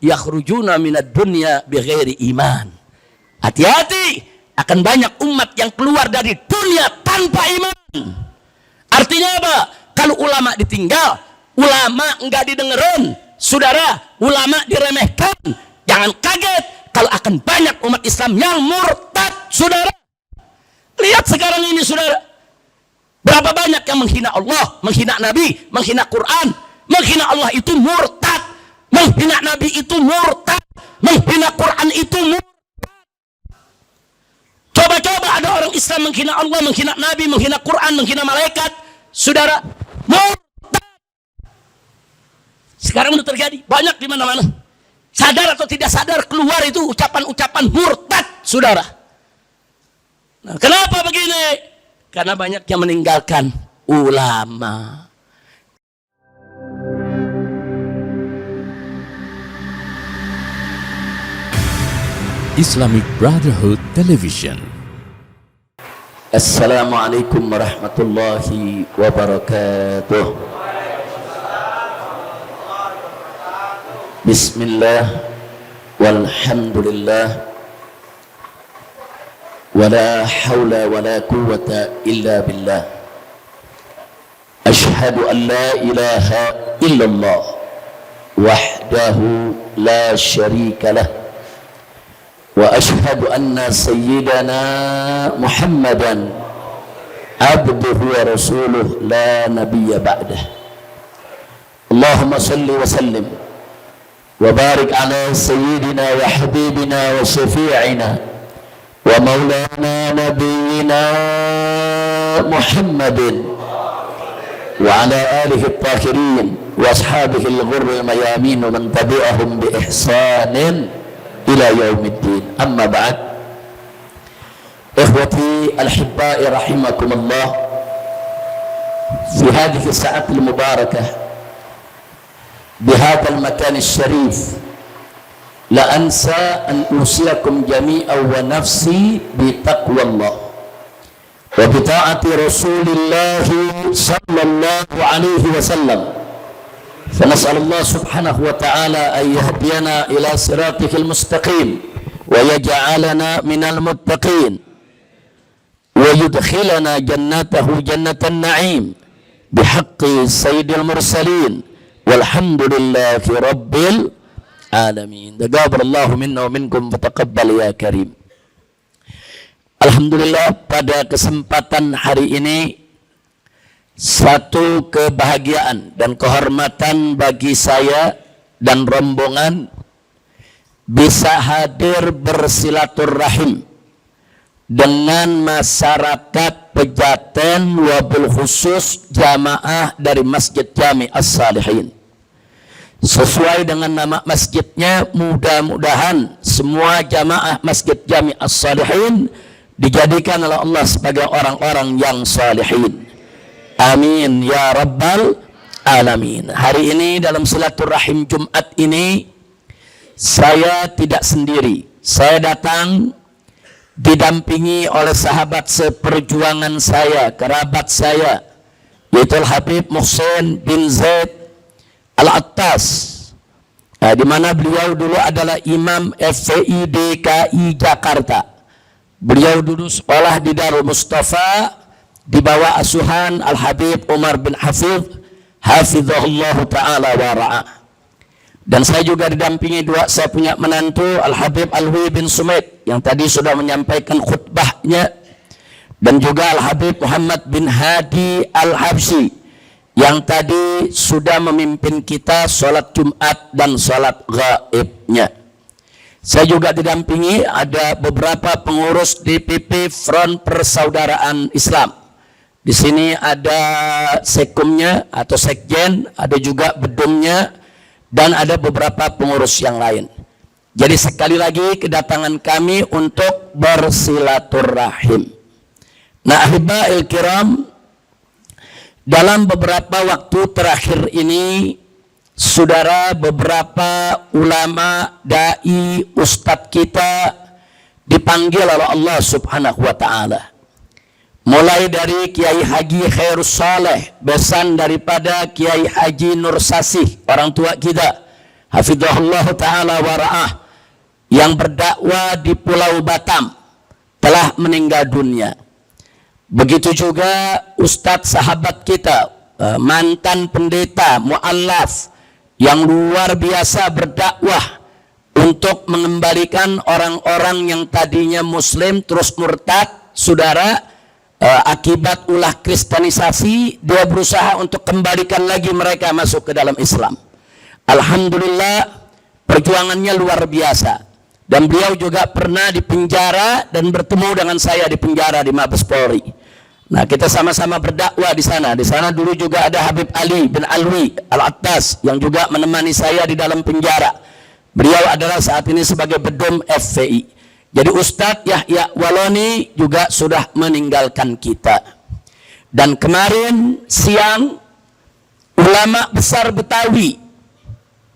yakhrujuna minad dunya bighairi iman. Hati-hati, akan banyak umat yang keluar dari dunia tanpa iman. Artinya apa? Kalau ulama ditinggal, ulama enggak didengerin, saudara, ulama diremehkan, jangan kaget kalau akan banyak umat Islam yang murtad, saudara. Lihat sekarang ini, saudara, berapa banyak yang menghina Allah, menghina Nabi, menghina Quran. Menghina Allah itu murtad, menghina Nabi itu murtad, menghina Quran itu murtad. Coba-coba ada orang Islam menghina Allah, menghina Nabi, menghina Quran, menghina malaikat, saudara, murtad. Sekarang udah terjadi banyak di mana-mana. Sadar atau tidak sadar keluar itu ucapan-ucapan murtad, saudara. Nah, kenapa begini? Karena banyak yang meninggalkan ulama. Islamic Brotherhood Television. Assalamualaikum warahmatullahi wabarakatuh. Bismillah walhamdulillah wala hawla wala quwwata illa billah. Ashhadu an la ilaha illallah wahdahu la syarika lah. وأشهد أن سيدنا محمدا عبده ورسوله لا نبي بعده. اللهم صل وسلم وبارك على سيدنا وحبيبنا وشفيعنا ومولانا نبينا محمد وعلى آله الطاهرين وأصحابه الغر الميامين ومن تبعهم بإحسان ila yaumiddin. Amma ba'd. Ikhwati al-hibba'i rahimakumullah, fi hadhihi as-sa'ati al-mubarakah bi hadha al-makan al-sharif la ansa an usiyakum jami'an wa nafsi bi taqwallah wa bi ta'ati Rasulillah sallallahu alaihi wasallam. فنسأل الله سبحانه وتعالى أن يهدينا إلى صراطه المستقيم ويجعلنا من المتقين ويدخلنا جنته جنة النعيم بحق سيد المرسلين والحمد لله رب العالمين. تقبل الله منا ومنكم وتقبل يا كريم. Alhamdulillah, pada kesempatan hari ini satu kebahagiaan dan kehormatan bagi saya dan rombongan bisa hadir bersilaturahim dengan masyarakat Pejaten, wabil khusus jamaah dari Masjid Jami As-Salihin. Sesuai dengan nama masjidnya, mudah-mudahan semua jamaah Masjid Jami As-Salihin dijadikan oleh Allah sebagai orang-orang yang salihin. Amin ya rabbal alamin. Hari ini dalam silaturahim Jumat ini saya tidak sendiri. Saya datang didampingi oleh sahabat seperjuangan saya, kerabat saya, yaitu Habib Muhsin bin Zaid Al-Attas, di mana beliau dulu adalah Imam FPI DKI Jakarta. Beliau dulu sekolah di Darul Mustafa di bawah asuhan Al-Habib Umar bin Hafidh hafizahullah ta'ala wa ra'ah. Dan saya juga didampingi saya punya menantu Al-Habib Alwi bin Sumaid yang tadi sudah menyampaikan khutbahnya, dan juga Al-Habib Muhammad bin Hadi Al-Habsyi yang tadi sudah memimpin kita sholat Jumat dan sholat gaibnya. Saya juga didampingi ada beberapa pengurus DPP Front Persaudaraan Islam. Di sini ada sekumnya atau sekjen, ada juga bedumnya, dan ada beberapa pengurus yang lain. Jadi sekali lagi kedatangan kami untuk bersilaturahim. Nah, ahiba'il kiram, dalam beberapa waktu terakhir ini, saudara, beberapa ulama, dai, ustadz kita dipanggil oleh Allah Subhanahu wa ta'ala. Mulai dari Kiai Haji Khairus Saleh, besan daripada Kiai Haji Nur Sasih, orang tua kita, hafizahullah ta'ala wa ra'ah, yang berdakwah di Pulau Batam, telah meninggal dunia. Begitu juga Ustadz sahabat kita, mantan pendeta mu'allaf yang luar biasa berdakwah untuk mengembalikan orang-orang yang tadinya muslim terus murtad, saudara, akibat ulah kristenisasi, dia berusaha untuk kembalikan lagi mereka masuk ke dalam Islam. Alhamdulillah, perjuangannya luar biasa. Dan beliau juga pernah dipenjara dan bertemu dengan saya di penjara di Mabes Polri. Nah, kita sama-sama berdakwah di sana. Di sana dulu juga ada Habib Ali bin Alwi Al-Attas yang juga menemani saya di dalam penjara. Beliau adalah saat ini sebagai bedum FPI. Jadi Ustadz Yahya Waloni juga sudah meninggalkan kita. Dan kemarin siang, ulama besar Betawi,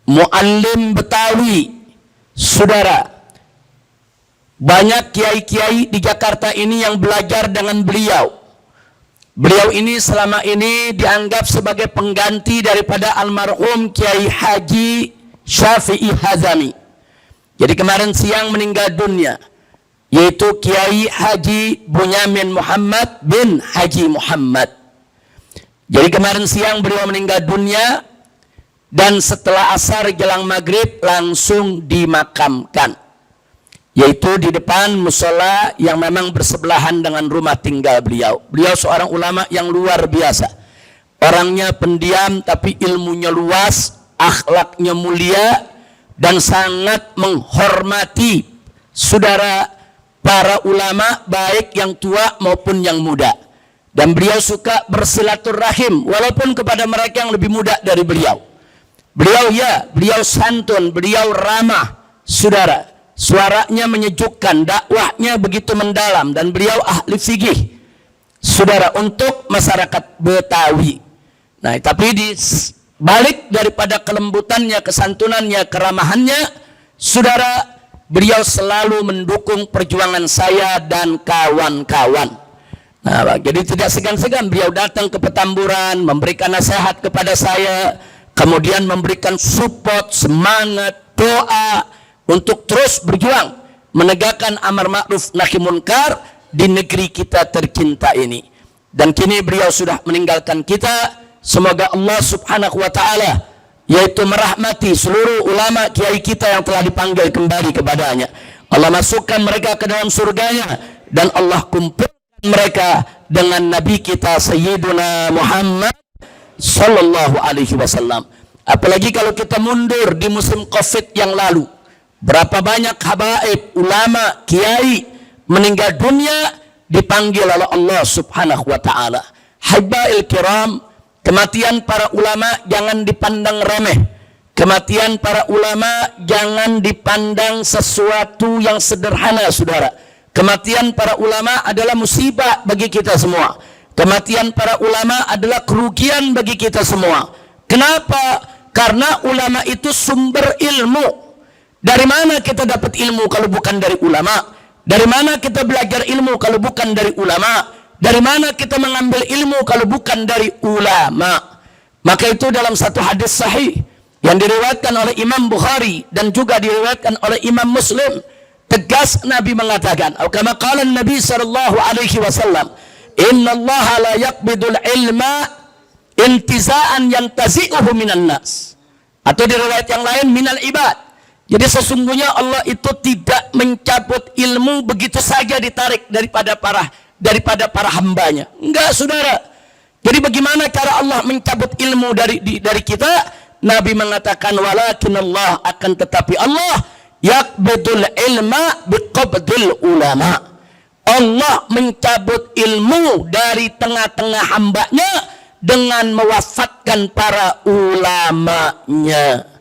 muallim Betawi, saudara, banyak kiai-kiai di Jakarta ini yang belajar dengan beliau. Beliau ini selama ini dianggap sebagai pengganti daripada almarhum Kiai Haji Syafi'i Hazami. Jadi kemarin siang meninggal dunia, yaitu Kiai Haji Bunyamin Muhammad bin Haji Muhammad. Jadi kemarin siang beliau meninggal dunia, dan setelah asar jelang maghrib langsung dimakamkan, yaitu di depan musola yang memang bersebelahan dengan rumah tinggal beliau. Beliau seorang ulama yang luar biasa. Orangnya pendiam tapi ilmunya luas, akhlaknya mulia, dan sangat menghormati saudara para ulama baik yang tua maupun yang muda. Dan beliau suka bersilaturahim walaupun kepada mereka yang lebih muda dari beliau. Beliau santun, beliau ramah, saudara. Suaranya menyejukkan, dakwahnya begitu mendalam, dan beliau ahli fikih, saudara, untuk masyarakat Betawi. Nah, tapi di balik daripada kelembutannya, kesantunannya, keramahannya, saudara, beliau selalu mendukung perjuangan saya dan kawan-kawan. Nah, jadi tidak segan-segan beliau datang ke Petamburan, memberikan nasihat kepada saya, kemudian memberikan support, semangat, doa, untuk terus berjuang menegakkan amar ma'ruf nahi munkar di negeri kita tercinta ini. Dan kini beliau sudah meninggalkan kita. Semoga Allah subhanahu wa ta'ala yaitu merahmati seluruh ulama kiai kita yang telah dipanggil kembali kepadanya. Allah masukkan mereka ke dalam surganya, dan Allah kumpulkan mereka dengan Nabi kita Sayyiduna Muhammad sallallahu alaihi wasallam. Apalagi kalau kita mundur di musim Covid yang lalu, berapa banyak habaib, ulama, kiai meninggal dunia dipanggil oleh Allah subhanahu wa ta'ala. Habail kiram, kematian para ulama jangan dipandang remeh. Kematian para ulama jangan dipandang sesuatu yang sederhana, saudara. Kematian para ulama adalah musibah bagi kita semua. Kematian para ulama adalah kerugian bagi kita semua. Kenapa? Karena ulama itu sumber ilmu. Dari mana kita dapat ilmu kalau bukan dari ulama? Dari mana kita belajar ilmu kalau bukan dari ulama? Dari mana kita mengambil ilmu kalau bukan dari ulama? Maka itu dalam satu hadis sahih yang diriwayatkan oleh Imam Bukhari dan juga diriwayatkan oleh Imam Muslim, tegas Nabi mengatakan, atau kama qala Nabi sallallahu alaihi wasallam, innallaha la yaqbidul ilma intiza'an yantazi'uhu minan nas. Atau di riwayat yang lain, minal ibad. Jadi sesungguhnya Allah itu tidak mencabut ilmu begitu saja ditarik daripada para hambanya. Enggak, saudara. Jadi bagaimana cara Allah mencabut ilmu dari kita? Nabi mengatakan, walakin Allah, akan tetapi Allah yaqbidul ilma biqabdil ulama. Allah mencabut ilmu dari tengah-tengah hambanya dengan mewafatkan para ulamanya.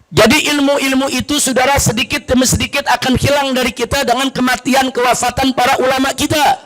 Jadi ilmu-ilmu itu, saudara, sedikit demi sedikit akan hilang dari kita dengan kematian, kewafatan para ulama kita.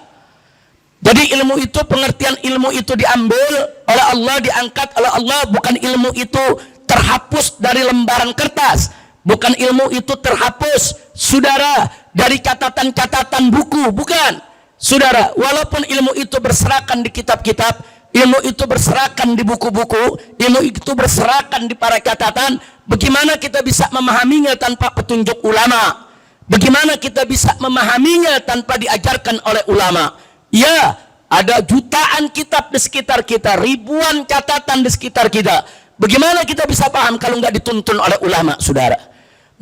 Jadi ilmu itu, pengertian ilmu itu diambil oleh Allah, diangkat oleh Allah. Bukan ilmu itu terhapus dari lembaran kertas. Bukan ilmu itu terhapus, saudara, dari catatan-catatan buku. Bukan, saudara. Walaupun ilmu itu berserakan di kitab-kitab, ilmu itu berserakan di buku-buku, ilmu itu berserakan di para catatan, Bagaimana kita bisa memahaminya tanpa petunjuk ulama? Bagaimana kita bisa memahaminya tanpa diajarkan oleh ulama? Ya, ada jutaan kitab di sekitar kita, ribuan catatan di sekitar kita. Bagaimana kita bisa paham kalau nggak dituntun oleh ulama, saudara?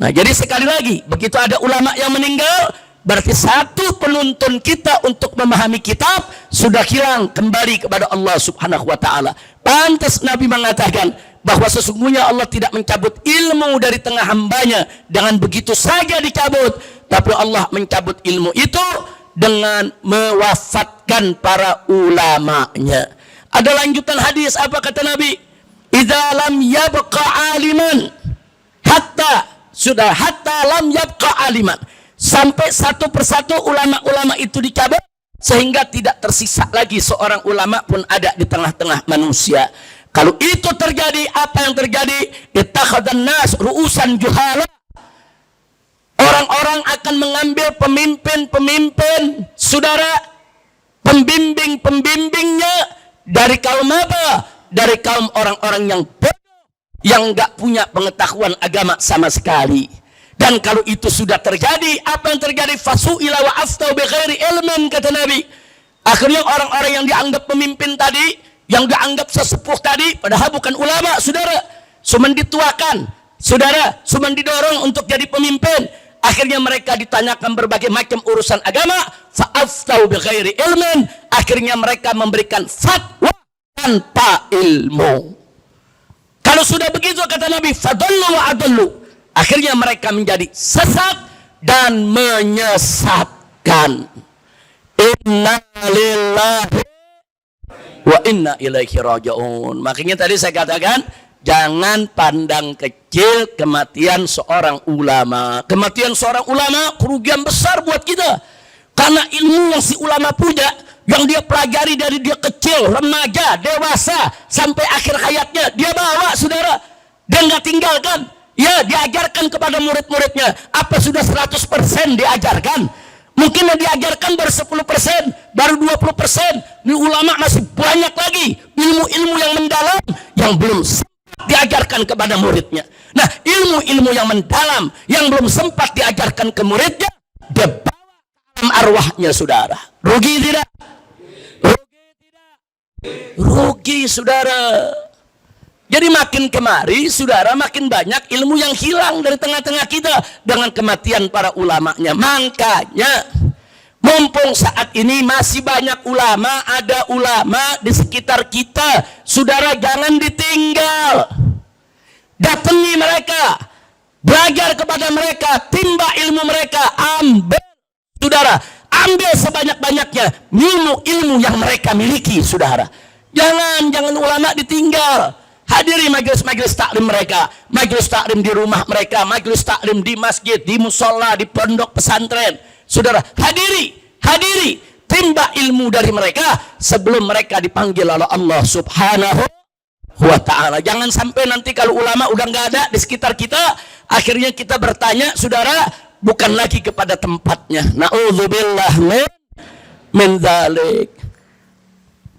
Nah, jadi sekali lagi, begitu ada ulama yang meninggal, berarti satu penuntun kita untuk memahami kitab sudah hilang, kembali kepada Allah Subhanahu wa Ta'ala. Pantas Nabi mengatakan bahwa sesungguhnya Allah tidak mencabut ilmu dari tengah hambanya dengan begitu saja dicabut, tapi Allah mencabut ilmu itu dengan mewafatkan para ulamanya. Ada lanjutan hadis, apa kata Nabi? Idza lam yabqa aliman hatta lam yabqa aliman, sampai satu persatu ulama-ulama itu dicabut sehingga tidak tersisa lagi seorang ulama pun ada di tengah-tengah manusia. Kalau itu terjadi, apa yang terjadi? Ittakhadhan nas ru'usan juhala. Orang-orang akan mengambil pemimpin-pemimpin, saudara, pembimbing-pembimbingnya dari kaum apa? Dari kaum orang-orang yang bodoh, yang nggak punya pengetahuan agama sama sekali. Dan kalau itu sudah terjadi, apa yang terjadi? Fasu'ila wa aftau bi ghairi ilmin, kata Nabi. Akhirnya orang-orang yang dianggap pemimpin tadi, yang dianggap sesepuh tadi, padahal bukan ulama, saudara, cuma dituakan, saudara, cuma didorong untuk jadi pemimpin. Akhirnya mereka ditanyakan berbagai macam urusan agama, fa'aftau bi ghairi ilmin. Akhirnya mereka memberikan fatwa tanpa ilmu. Kalau sudah begitu, kata Nabi, fadallu wa adallu. Akhirnya mereka menjadi sesat dan menyesatkan. Inna lillahi wa inna ilaihi raji'un. Makanya tadi saya katakan, jangan pandang kecil kematian seorang ulama. Kematian seorang ulama kerugian besar buat kita. Karena ilmu yang si ulama punya, yang dia pelajari dari dia kecil, remaja, dewasa, sampai akhir hayatnya, dia bawa, saudara. Dia nggak tinggalkan. Ya, diajarkan kepada murid-muridnya. Apa sudah 100% diajarkan? Mungkin yang diajarkan baru 10%, baru 20%. Ini ulama masih banyak lagi ilmu-ilmu yang mendalam yang belum sempat diajarkan kepada muridnya. Nah, ilmu-ilmu yang mendalam yang belum sempat diajarkan ke muridnya, dia bawa ke alam arwahnya, saudara. Rugi tidak? Rugi tidak? Rugi, saudara. Jadi makin kemari, saudara, makin banyak ilmu yang hilang dari tengah-tengah kita dengan kematian para ulamanya. Makanya, mumpung saat ini masih banyak ulama, ada ulama di sekitar kita, saudara, jangan ditinggal. Datangi mereka, belajar kepada mereka, timba ilmu mereka, ambil, saudara, ambil sebanyak-banyaknya ilmu-ilmu yang mereka miliki, saudara. Jangan ulama ditinggal. Hadiri majelis-majelis taklim mereka, majelis taklim di rumah mereka, majelis taklim di masjid, di musola, di pondok pesantren. Saudara, hadiri, timba ilmu dari mereka sebelum mereka dipanggil oleh Allah Subhanahu wa Ta'ala. Jangan sampai nanti kalau ulama udah nggak ada di sekitar kita, akhirnya kita bertanya, saudara, bukan lagi kepada tempatnya. Na'udzubillah min dzalik.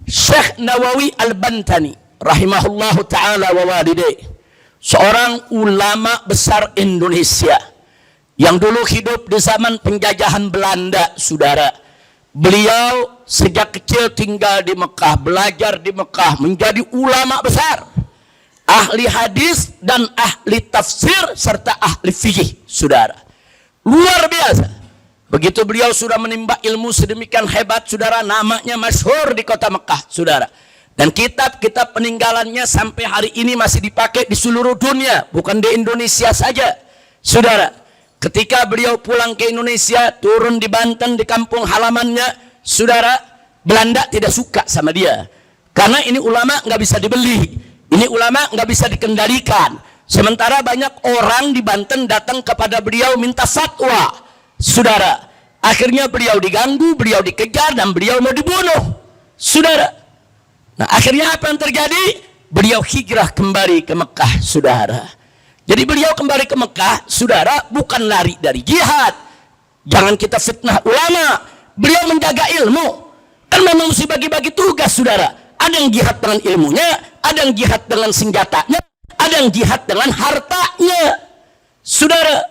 Syekh Nawawi Al-Bantani rahimahullahu ta'ala wa walidayh, seorang ulama besar Indonesia yang dulu hidup di zaman penjajahan Belanda, saudara. Beliau sejak kecil tinggal di Mekah, belajar di Mekah, menjadi ulama besar, ahli hadis dan ahli tafsir serta ahli fikih, saudara. Luar biasa. Begitu beliau sudah menimba ilmu sedemikian hebat, saudara, namanya masyhur di kota Mekah, saudara. Dan kitab-kitab peninggalannya sampai hari ini masih dipakai di seluruh dunia, bukan di Indonesia saja, saudara. Ketika beliau pulang ke Indonesia, turun di Banten, di kampung halamannya, saudara, Belanda tidak suka sama dia. Karena ini ulama nggak bisa dibeli, ini ulama nggak bisa dikendalikan. Sementara banyak orang di Banten datang kepada beliau minta fatwa, saudara. Akhirnya beliau diganggu, beliau dikejar, dan beliau mau dibunuh, saudara. Nah, akhirnya apa yang terjadi? Beliau hijrah kembali ke Mekah, saudara. Jadi beliau kembali ke Mekah, saudara, bukan lari dari jihad. Jangan kita fitnah ulama. Beliau menjaga ilmu. Kan memang mesti bagi-bagi tugas, saudara. Ada yang jihad dengan ilmunya, ada yang jihad dengan senjatanya, ada yang jihad dengan hartanya. Saudara,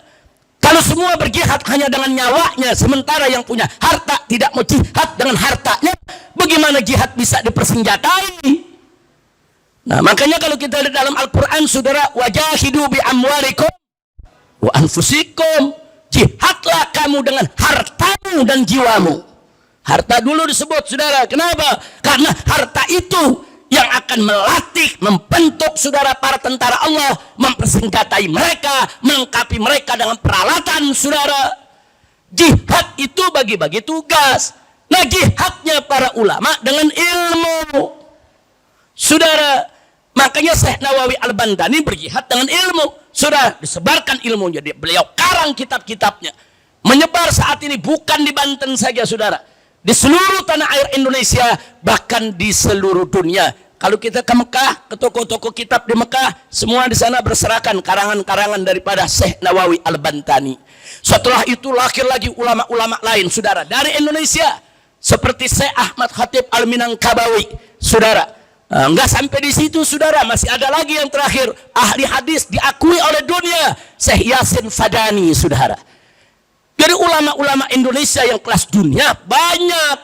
kalau semua berjihad hanya dengan nyawanya, sementara yang punya harta tidak mau jihad dengan hartanya, bagaimana jihad bisa dipersenjatai? Nah, makanya kalau kita lihat dalam Al-Quran, saudara, wajahidu bi amwalikum wa anfusikum, jihadlah kamu dengan hartamu dan jiwamu. Harta dulu disebut, saudara. Kenapa? Karena harta itu yang akan melatih, membentuk saudara para tentara Allah, mempersenjatai mereka, melengkapi mereka dengan peralatan, saudara. Jihad itu bagi-bagi tugas. Nah, jihadnya para ulama dengan ilmu, saudara. Makanya Syekh Nawawi Al-Bantani berjihad dengan ilmu, saudara. Disebarkan ilmunya, beliau karang kitab-kitabnya, menyebar saat ini bukan di Banten saja, saudara, di seluruh tanah air Indonesia, bahkan di seluruh dunia. Kalau kita ke Mekah, ke toko-toko kitab di Mekah, semua di sana berserakan karangan-karangan daripada Syekh Nawawi Al-Bantani. Setelah itu lahir lagi ulama-ulama lain, saudara, dari Indonesia, seperti Syekh Ahmad Khatib Al-Minangkabawi, saudara. Enggak sampai di situ, saudara, masih ada lagi yang terakhir, ahli hadis diakui oleh dunia, Syekh Yasin Fadani, saudara. Dari ulama-ulama Indonesia yang kelas dunia banyak,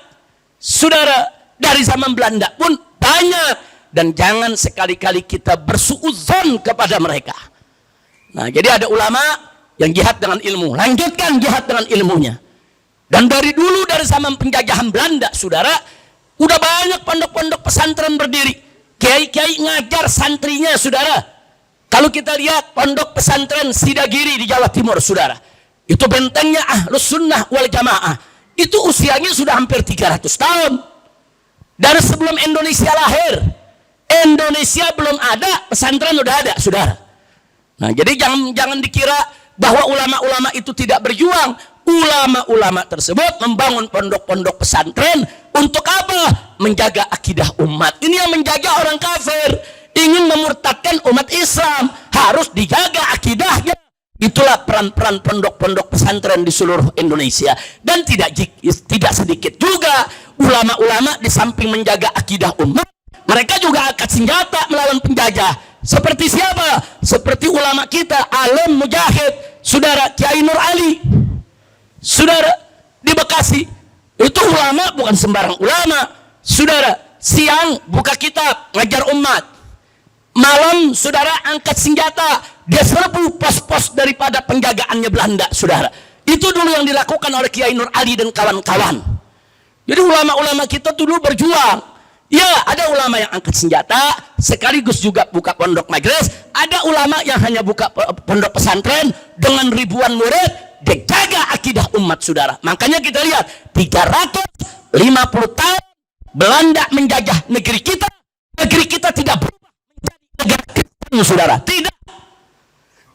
saudara. Dari zaman Belanda pun banyak, dan jangan sekali-kali kita bersuudzon kepada mereka. Nah, jadi ada ulama yang jihad dengan ilmu, lanjutkan jihad dengan ilmunya. Dan dari dulu, dari zaman penjajahan Belanda, saudara, udah banyak pondok-pondok pesantren berdiri, kiai-kiai ngajar santrinya, saudara. Kalau kita lihat pondok pesantren Sidagiri di Jawa Timur, saudara, itu bentengnya Ahlus Sunnah wal Jamaah, itu usianya sudah hampir 300 tahun. Dari sebelum Indonesia lahir, Indonesia belum ada, pesantren udah ada, saudara. Nah, jadi jangan dikira bahwa ulama-ulama itu tidak berjuang. Ulama-ulama tersebut membangun pondok-pondok pesantren untuk apa? Menjaga akidah umat. Ini yang menjaga orang kafir, ingin memurtadkan umat Islam, harus dijaga akidahnya. Itulah peran-peran pondok-pondok pesantren di seluruh Indonesia. Dan tidak sedikit juga ulama-ulama di samping menjaga akidah umat, mereka juga angkat senjata melawan penjajah. Seperti siapa? Seperti ulama kita, alim mujahid, saudara, Kiai Nur Ali, saudara, di Bekasi. Itu ulama, bukan sembarang ulama, saudara. Siang buka kitab, ngajar umat, malam, saudara, angkat senjata, dia serbu pos-pos daripada penjagaannya Belanda, saudara. Itu dulu yang dilakukan oleh Kiai Nur Ali dan kawan-kawan. Jadi ulama-ulama kita dulu berjuang. Ya, ada ulama yang angkat senjata, sekaligus juga buka pondok majelis. Ada ulama yang hanya buka pondok pesantren dengan ribuan murid, dia jaga akidah umat, saudara. Makanya kita lihat, 350 tahun Belanda menjajah negeri kita tidak berubah menjadi negara Kristen, saudara. Tidak.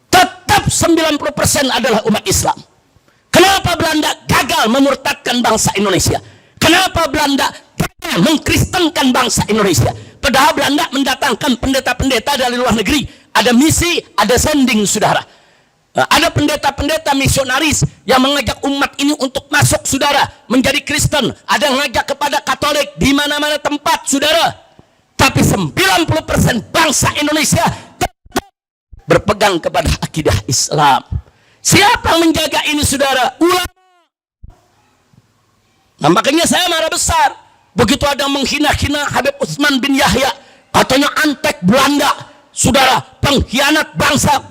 Tetap 90% adalah umat Islam. Kenapa Belanda gagal memurtadkan bangsa Indonesia? Kenapa Belanda gagal mengkristenkan bangsa Indonesia? Padahal Belanda mendatangkan pendeta-pendeta dari luar negeri. Ada misi, ada sending, saudara. Ada pendeta-pendeta misionaris yang mengajak umat ini untuk masuk, saudara, menjadi Kristen. Ada yang mengajak kepada Katolik di mana-mana tempat, saudara. Tapi 90% bangsa Indonesia tetap berpegang kepada akidah Islam. Siapa yang menjaga ini, saudara? Ulama. Nah, makanya saya marah besar begitu ada menghina-hina Habib Utsman bin Yahya, katanya antek Belanda, saudara, pengkhianat bangsa.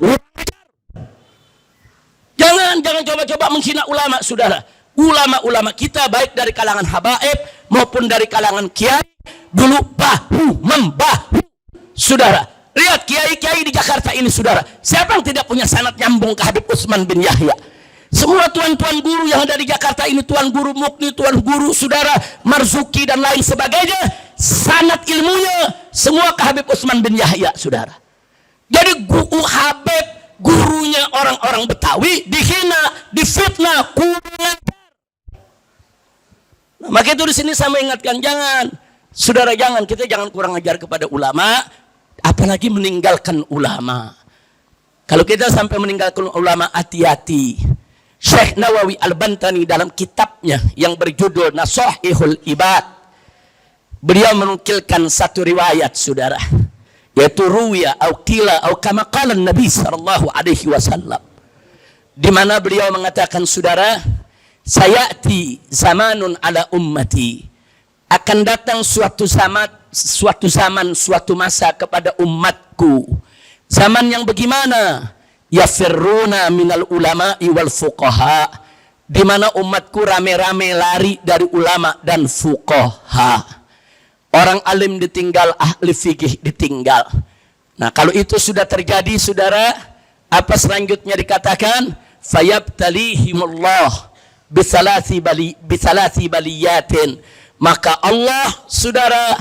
Jangan coba-coba menghina ulama, saudara. Ulama-ulama kita baik dari kalangan habaib maupun dari kalangan kiai dulu bahu-membahu, saudara. Lihat kiai-kiai di Jakarta ini, saudara. Siapa yang tidak punya sanad nyambung ke Habib Utsman bin Yahya? Semua tuan-tuan guru yang ada di Jakarta ini, tuan guru Mukni, tuan guru, saudara, Marzuki dan lain sebagainya, sanad ilmunya semua ke Habib Utsman bin Yahya, saudara. Jadi Habib, gurunya orang-orang Betawi, dihina, difitnah, kurang. Nah, maka itu di sini saya mengingatkan, jangan, saudara, kita jangan kurang ajar kepada ulama, apalagi meninggalkan ulama. Kalau kita sampai meninggalkan ulama, hati-hati. Syekh Nawawi Al-Bantani dalam kitabnya yang berjudul Nasaihul Ibad, beliau menukilkan satu riwayat, saudara. yaitu ruwiya au qila au kama qala Nabi sallallahu alaihi wasallam, di mana beliau mengatakan, saudara, sayati zamanun ala ummati, akan datang suatu masa kepada umatku, zaman yang bagaimana? Yafirruna minal ulama'i wal fuqaha, di mana umatku rame-rame lari dari ulama dan fuqaha. Orang alim ditinggal, ahli fikih ditinggal. Nah, kalau itu sudah terjadi, saudara, apa selanjutnya dikatakan? Fayabtalihimullah bisalasi baliyatin. Maka Allah, saudara,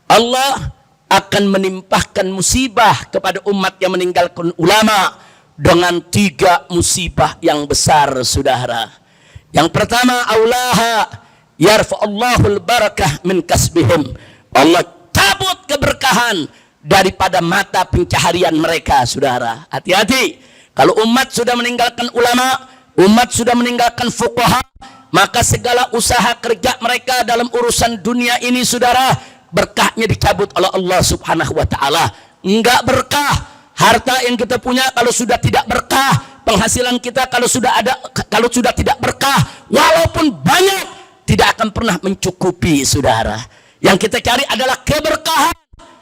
Allah akan menimpahkan musibah kepada umat yang meninggalkan ulama dengan 3 musibah yang besar, saudara. Yang pertama, aulaha yarfa'ullahul barakah min kasbihim. Allah cabut keberkahan daripada mata pencaharian mereka, saudara. Hati-hati, kalau umat sudah meninggalkan ulama, umat sudah meninggalkan fuqaha, maka segala usaha kerja mereka dalam urusan dunia ini, saudara, berkahnya dicabut oleh Allah subhanahu wa ta'ala. Enggak berkah. Harta yang kita punya kalau sudah tidak berkah, penghasilan kita kalau sudah tidak berkah, walaupun banyak, tidak akan pernah mencukupi, saudara. Yang kita cari adalah keberkahan.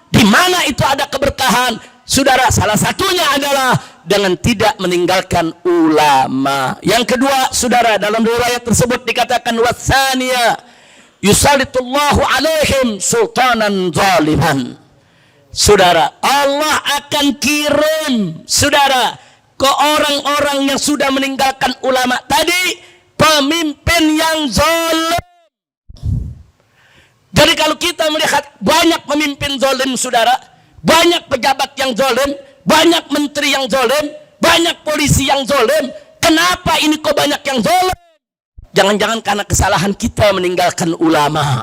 Di mana itu ada keberkahan, saudara? Salah satunya adalah dengan tidak meninggalkan ulama. Yang kedua, saudara, dalam riwayat tersebut dikatakan, wasaniya yusalitullahu alaihim sultanan zaliman. Saudara, Allah akan kirim, saudara, ke orang-orang yang sudah meninggalkan ulama tadi, pemimpin yang zalim. Jadi kalau kita melihat banyak pemimpin zalim, saudara, banyak pejabat yang zalim, banyak menteri yang zalim, banyak polisi yang zalim, kenapa ini kok banyak yang zalim? Jangan-jangan karena kesalahan kita meninggalkan ulama.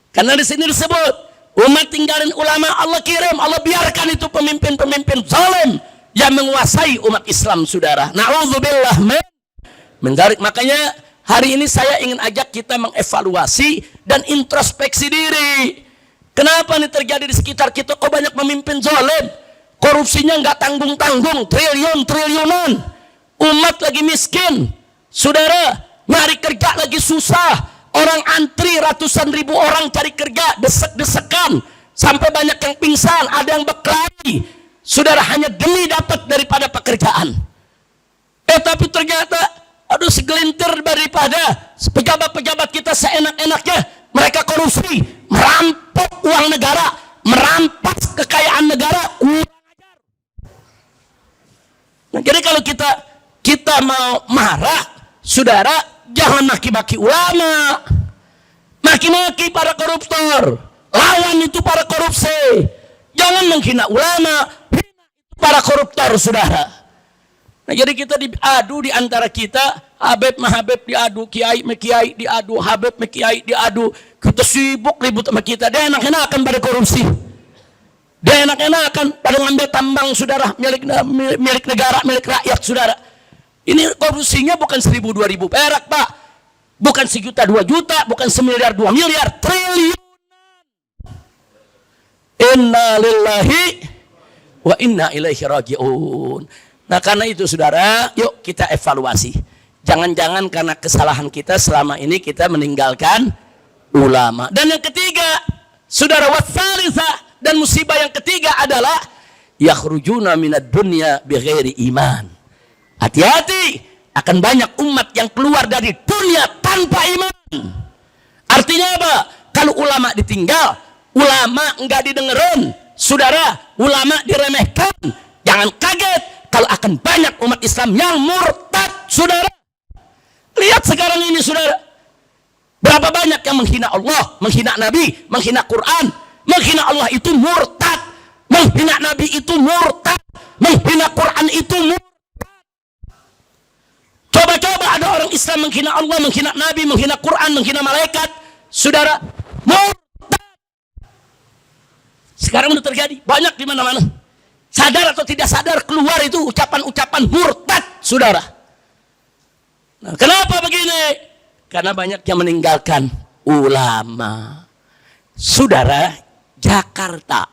Karena di sini disebut, umat tinggalin ulama, Allah kirim, Allah biarkan itu pemimpin-pemimpin zalim yang menguasai umat Islam, saudara. Na'udzubillah min dzalik. Makanya hari ini saya ingin ajak kita mengevaluasi dan introspeksi diri. Kenapa ini terjadi di sekitar kita? Kok banyak pemimpin zalim? Korupsinya nggak tanggung-tanggung, triliun-triliunan. Umat lagi miskin, saudara, nyari kerja lagi susah. Orang antri ratusan ribu orang cari kerja, desek-desekan, sampai banyak yang pingsan, ada yang berkelahi, saudara, hanya demi dapat daripada pekerjaan. Tapi ternyata aduh, segelintir daripada pejabat-pejabat kita seenak-enaknya, mereka korupsi, merampok uang negara, merampas kekayaan negara. Nah, jadi kalau kita mau marah, saudara, jangan maki-maki ulama, maki-maki para koruptor, lawan itu para korupsi. Jangan menghina ulama, hina para koruptor, saudara. Nah, jadi kita diadu di antara kita, Habib Mahabib diadu, Kiai Mekiai diadu, Habib Mekiai diadu. Kita sibuk ribut sama kita. Dia enak-enakan pada korupsi. Dia enak-enakan pada ngambil tambang, saudara, milik negara, milik rakyat, saudara. Ini korupsinya bukan 1.000-2.000 perak, Pak. Bukan 1.000-2 juta, bukan 1.000.000-2 miliar, triliunan. Inna lillahi wa inna ilaihi raji'un. Nah, karena itu, saudara, yuk kita evaluasi. Jangan-jangan karena kesalahan kita selama ini kita meninggalkan ulama. Dan yang ketiga, saudara, wasalisa, dan musibah yang ketiga adalah yakhrujuna minad dunya bighairi iman. Hati-hati, akan banyak umat yang keluar dari dunia tanpa iman. Artinya apa? Kalau ulama ditinggal, ulama enggak didengerin, saudara, ulama diremehkan, jangan kaget kalau akan banyak umat Islam yang murtad, saudara. Lihat sekarang ini, saudara, berapa banyak yang menghina Allah, menghina Nabi, menghina Quran. Menghina Allah itu murtad, menghina Nabi itu murtad, menghina Quran itu murtad. Coba-coba ada orang Islam menghina Allah, menghina Nabi, menghina Quran, menghina malaikat, saudara, murtad. Sekarang udah terjadi banyak di mana-mana. Sadar atau tidak sadar keluar itu ucapan-ucapan murtad, saudara. Nah, kenapa begini? Karena banyak yang meninggalkan ulama. Saudara, Jakarta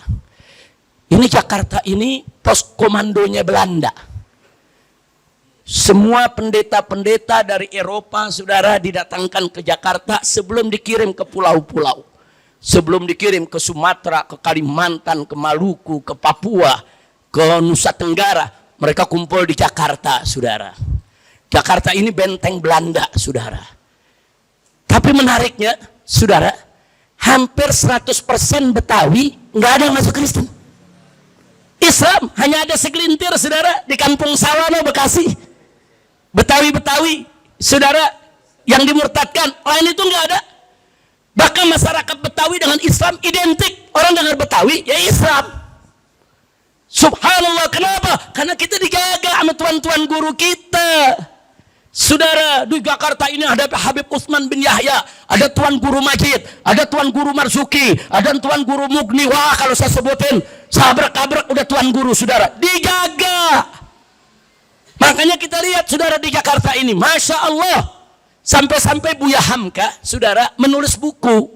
Ini Jakarta ini pos komandonya Belanda. Semua pendeta-pendeta dari Eropa, saudara, didatangkan ke Jakarta sebelum dikirim ke pulau-pulau. Sebelum dikirim ke Sumatera, ke Kalimantan, ke Maluku, ke Papua, ke Nusa Tenggara. Mereka kumpul di Jakarta, saudara. Jakarta ini benteng Belanda, saudara. Tapi menariknya, saudara, hampir 100% Betawi nggak ada yang masuk Kristen. Islam hanya ada segelintir, saudara, di Kampung Sawano, Bekasi. Betawi-Betawi, saudara, yang dimurtadkan, lain itu nggak ada. Bahkan masyarakat Betawi dengan Islam identik. Orang dengar Betawi, ya Islam. Subhanallah, kenapa? Karena kita dijaga sama tuan-tuan guru kita. Saudara, di Jakarta ini ada Habib Utsman bin Yahya, ada Tuan Guru Majid, ada Tuan Guru Marzuki, ada Tuan Guru Mugni. Wah, kalau saya sebutin, sabrak-kabrak udah Tuan Guru, saudara. Dijaga. Makanya kita lihat, saudara, di Jakarta ini, Masya Allah, sampai-sampai Buya Hamka, saudara, menulis buku.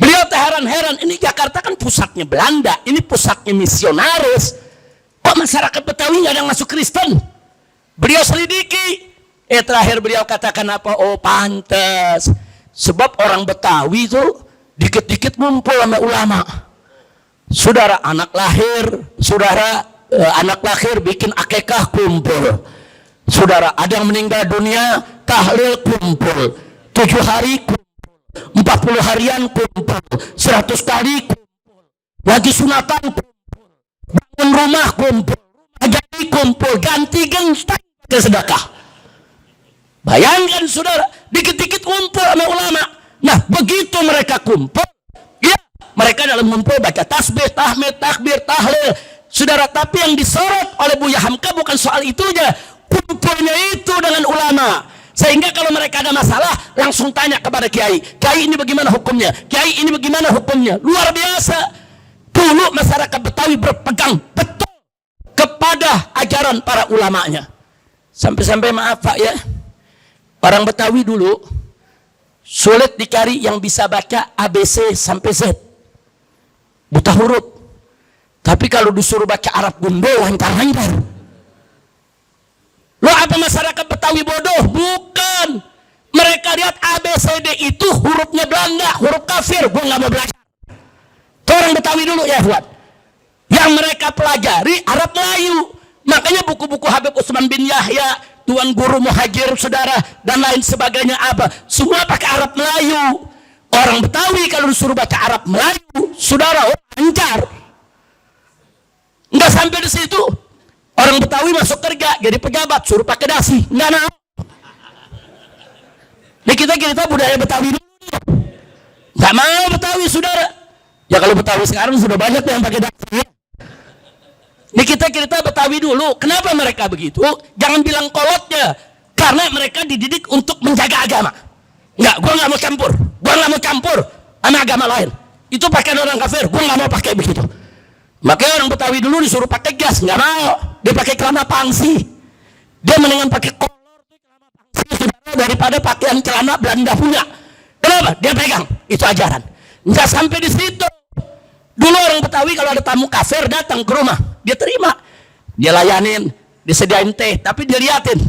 Beliau heran-heran, ini Jakarta kan pusatnya Belanda, ini pusatnya misionaris. Kok masyarakat Betawi nggak ada yang masuk Kristen? Beliau selidiki. Terakhir beliau katakan apa? Oh, pantas. Sebab orang Betawi itu dikit-dikit ngumpul sama ulama. Saudara, anak lahir, saudara, anak lahir bikin akikah kumpul. Saudara, ada yang meninggal dunia, tahlil kumpul. 7 hari kumpul, 40 harian kumpul, 100 kali kumpul, lagi sunatan kumpul, bangun rumah kumpul, jadi kumpul, ganti genteng ke sedekah. Bayangkan, saudara, dikit-dikit kumpul sama ulama. Nah, begitu mereka kumpul, ya, mereka dalam kumpul baca tasbih, tahmid, takbir, tahlil. Saudara, tapi yang disorot oleh Buya Hamka bukan soal itu aja, kumpulnya itu dengan ulama. Sehingga kalau mereka ada masalah, langsung tanya kepada kiai. Kiai, ini bagaimana hukumnya? Kiai, ini bagaimana hukumnya? Luar biasa. Dulu masyarakat Betawi berpegang betul kepada ajaran para ulamanya. Sampai-sampai, maaf Pak ya, orang Betawi dulu sulit dicari yang bisa baca ABC sampai Z. Buta huruf. Tapi kalau disuruh baca Arab gundul, lancar-lancar. Lo apa masyarakat Betawi bodoh? Bukan. Mereka lihat ABCD itu hurufnya Belanda, huruf kafir. Gue nggak mau belajar. Itu orang Betawi dulu ya, buat. Yang mereka pelajari Arab Melayu. Makanya buku-buku Habib Utsman bin Yahya, Tuan Guru Muhajir, saudara, dan lain sebagainya apa? Semua pakai Arab Melayu. Orang Betawi kalau disuruh baca Arab Melayu, saudara, lancar. Nggak sampai di situ, orang Betawi masuk kerja jadi pejabat suruh pakai dasi, nggak mau. Nah, kita budaya Betawi dulu, nggak mau Betawi, saudara. Ya kalau Betawi sekarang sudah banyak yang pakai dasi. Ini kita Betawi dulu. Kenapa mereka begitu? Jangan bilang kolotnya, karena mereka dididik untuk menjaga agama. Nggak, gua nggak mau campur sama agama lain. Itu pakai orang kafir, gua nggak mau pakai begitu. Makanya orang Betawi dulu disuruh pakai gas, nggak mau. Dia pakai celana pangsi. Dia mendingan pakai kolor celana pangsi daripada pakaian celana Belanda punya. Kenapa? Dia pegang. Itu ajaran. Nggak sampai di situ. Dulu orang Betawi kalau ada tamu kafir datang ke rumah, dia terima. Dia layanin, disediain teh, tapi dia liatin.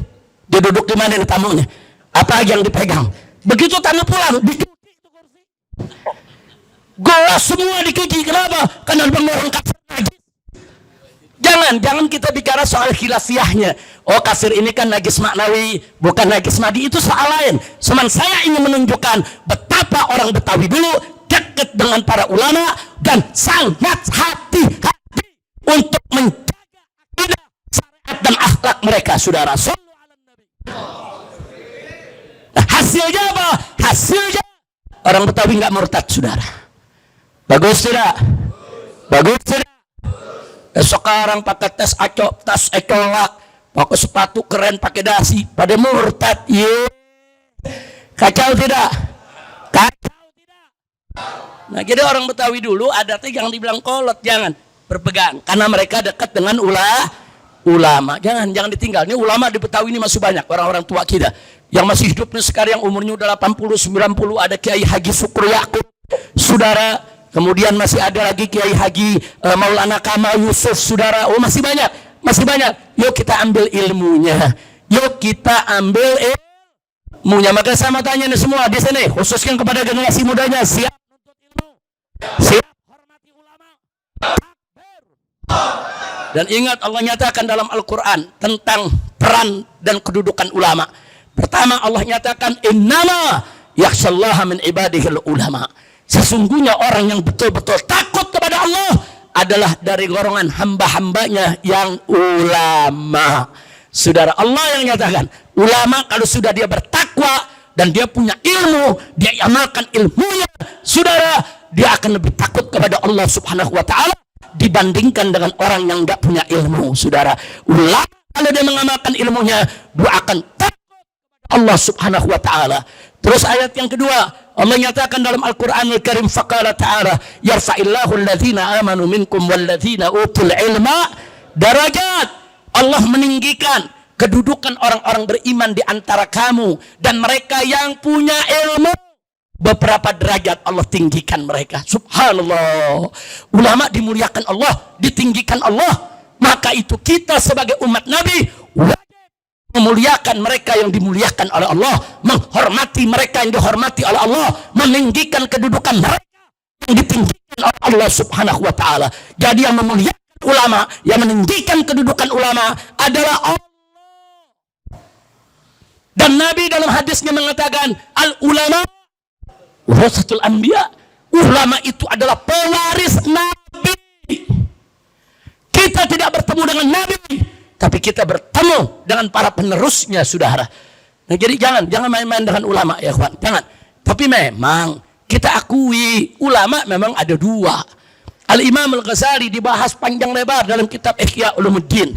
Dia duduk di mana nih tamunya. Apa aja yang dipegang. Begitu tamu pulang, dicuci itu kursi. Gelas semua dicuci. Kenapa? Karena orang kafir. Jangan kita bicara soal khilafiyahnya. Oh, kafir ini kan najis maknawi, bukan najis madi, itu soal lain. Cuman saya ingin menunjukkan betapa orang Betawi dulu dekat dengan para ulama dan sangat hati-hati untuk menjaga akidah, syariat dan akhlak mereka, saudara. Nah, hasilnya apa? Hasilnya orang Betawi nggak murtad, saudara. Bagus tidak? Bagus tidak? Sekarang pakai tas ecolak, pakai sepatu keren, pakai dasi, pada murtad. Ye. Kacau tidak? Kacau tidak? Nah, jadi orang Betawi dulu adatnya jangan dibilang kolot, jangan berpegang, karena mereka dekat dengan ulama. Jangan ditinggal. Ini ulama di Betawi ini masih banyak orang-orang tua kita yang masih hidup nih sekarang, yang umurnya udah 80, 90. Ada Kiai Haji Syukur Yakub, saudara. Kemudian masih ada lagi Kiai Haji Maulana Kamal Yusuf, saudara. Oh, masih banyak, masih banyak. Yuk kita ambil ilmunya. Yuk kita ambil ilmunya. Maka saya mau tanya nih semua di sini, khususnya kepada generasi mudanya, siap menuntut ilmu? Siap hormati ulama? Dan ingat, Allah nyatakan dalam Al-Quran tentang peran dan kedudukan ulama. Pertama, Allah nyatakan innama yakhshallaha min ibadihil ulama. Sesungguhnya orang yang betul-betul takut kepada Allah adalah dari golongan hamba-hambanya yang ulama. Saudara, Allah yang nyatakan ulama kalau sudah dia bertakwa dan dia punya ilmu, dia amalkan ilmunya, saudara, dia akan lebih takut kepada Allah Subhanahu wa ta'ala dibandingkan dengan orang yang enggak punya ilmu. Saudara, ulama kalau dia mengamalkan ilmunya, dia akan takut kepada Allah Subhanahu wa ta'ala. Terus ayat yang kedua, Allah nyatakan dalam Al-Qur'anul Karim, faqala ta'ala yarfa'illahu alladhina amanu minkum walladhina utul ilma darajat. Allah meninggikan kedudukan orang-orang beriman di antara kamu dan mereka yang punya ilmu. Beberapa derajat Allah tinggikan mereka. Subhanallah. Ulama dimuliakan Allah, ditinggikan Allah. Maka itu kita sebagai umat Nabi wajib memuliakan mereka yang dimuliakan oleh Allah, menghormati mereka yang dihormati oleh Allah, meninggikan kedudukan mereka yang ditinggikan oleh Allah Subhanahu wa ta'ala. Jadi yang memuliakan ulama, yang meninggikan kedudukan ulama adalah Allah. Dan Nabi dalam hadisnya mengatakan, al-ulama warasatul anbiya. Ulama itu adalah pewaris Nabi. Kita tidak bertemu dengan Nabi, tapi kita bertemu dengan para penerusnya, saudara. Nah, jadi jangan main-main dengan ulama, ya kawan. Jangan. Tapi memang kita akui ulama memang ada dua. Al-Imam Al-Ghazali dibahas panjang lebar dalam kitab Ihya Ulumuddin.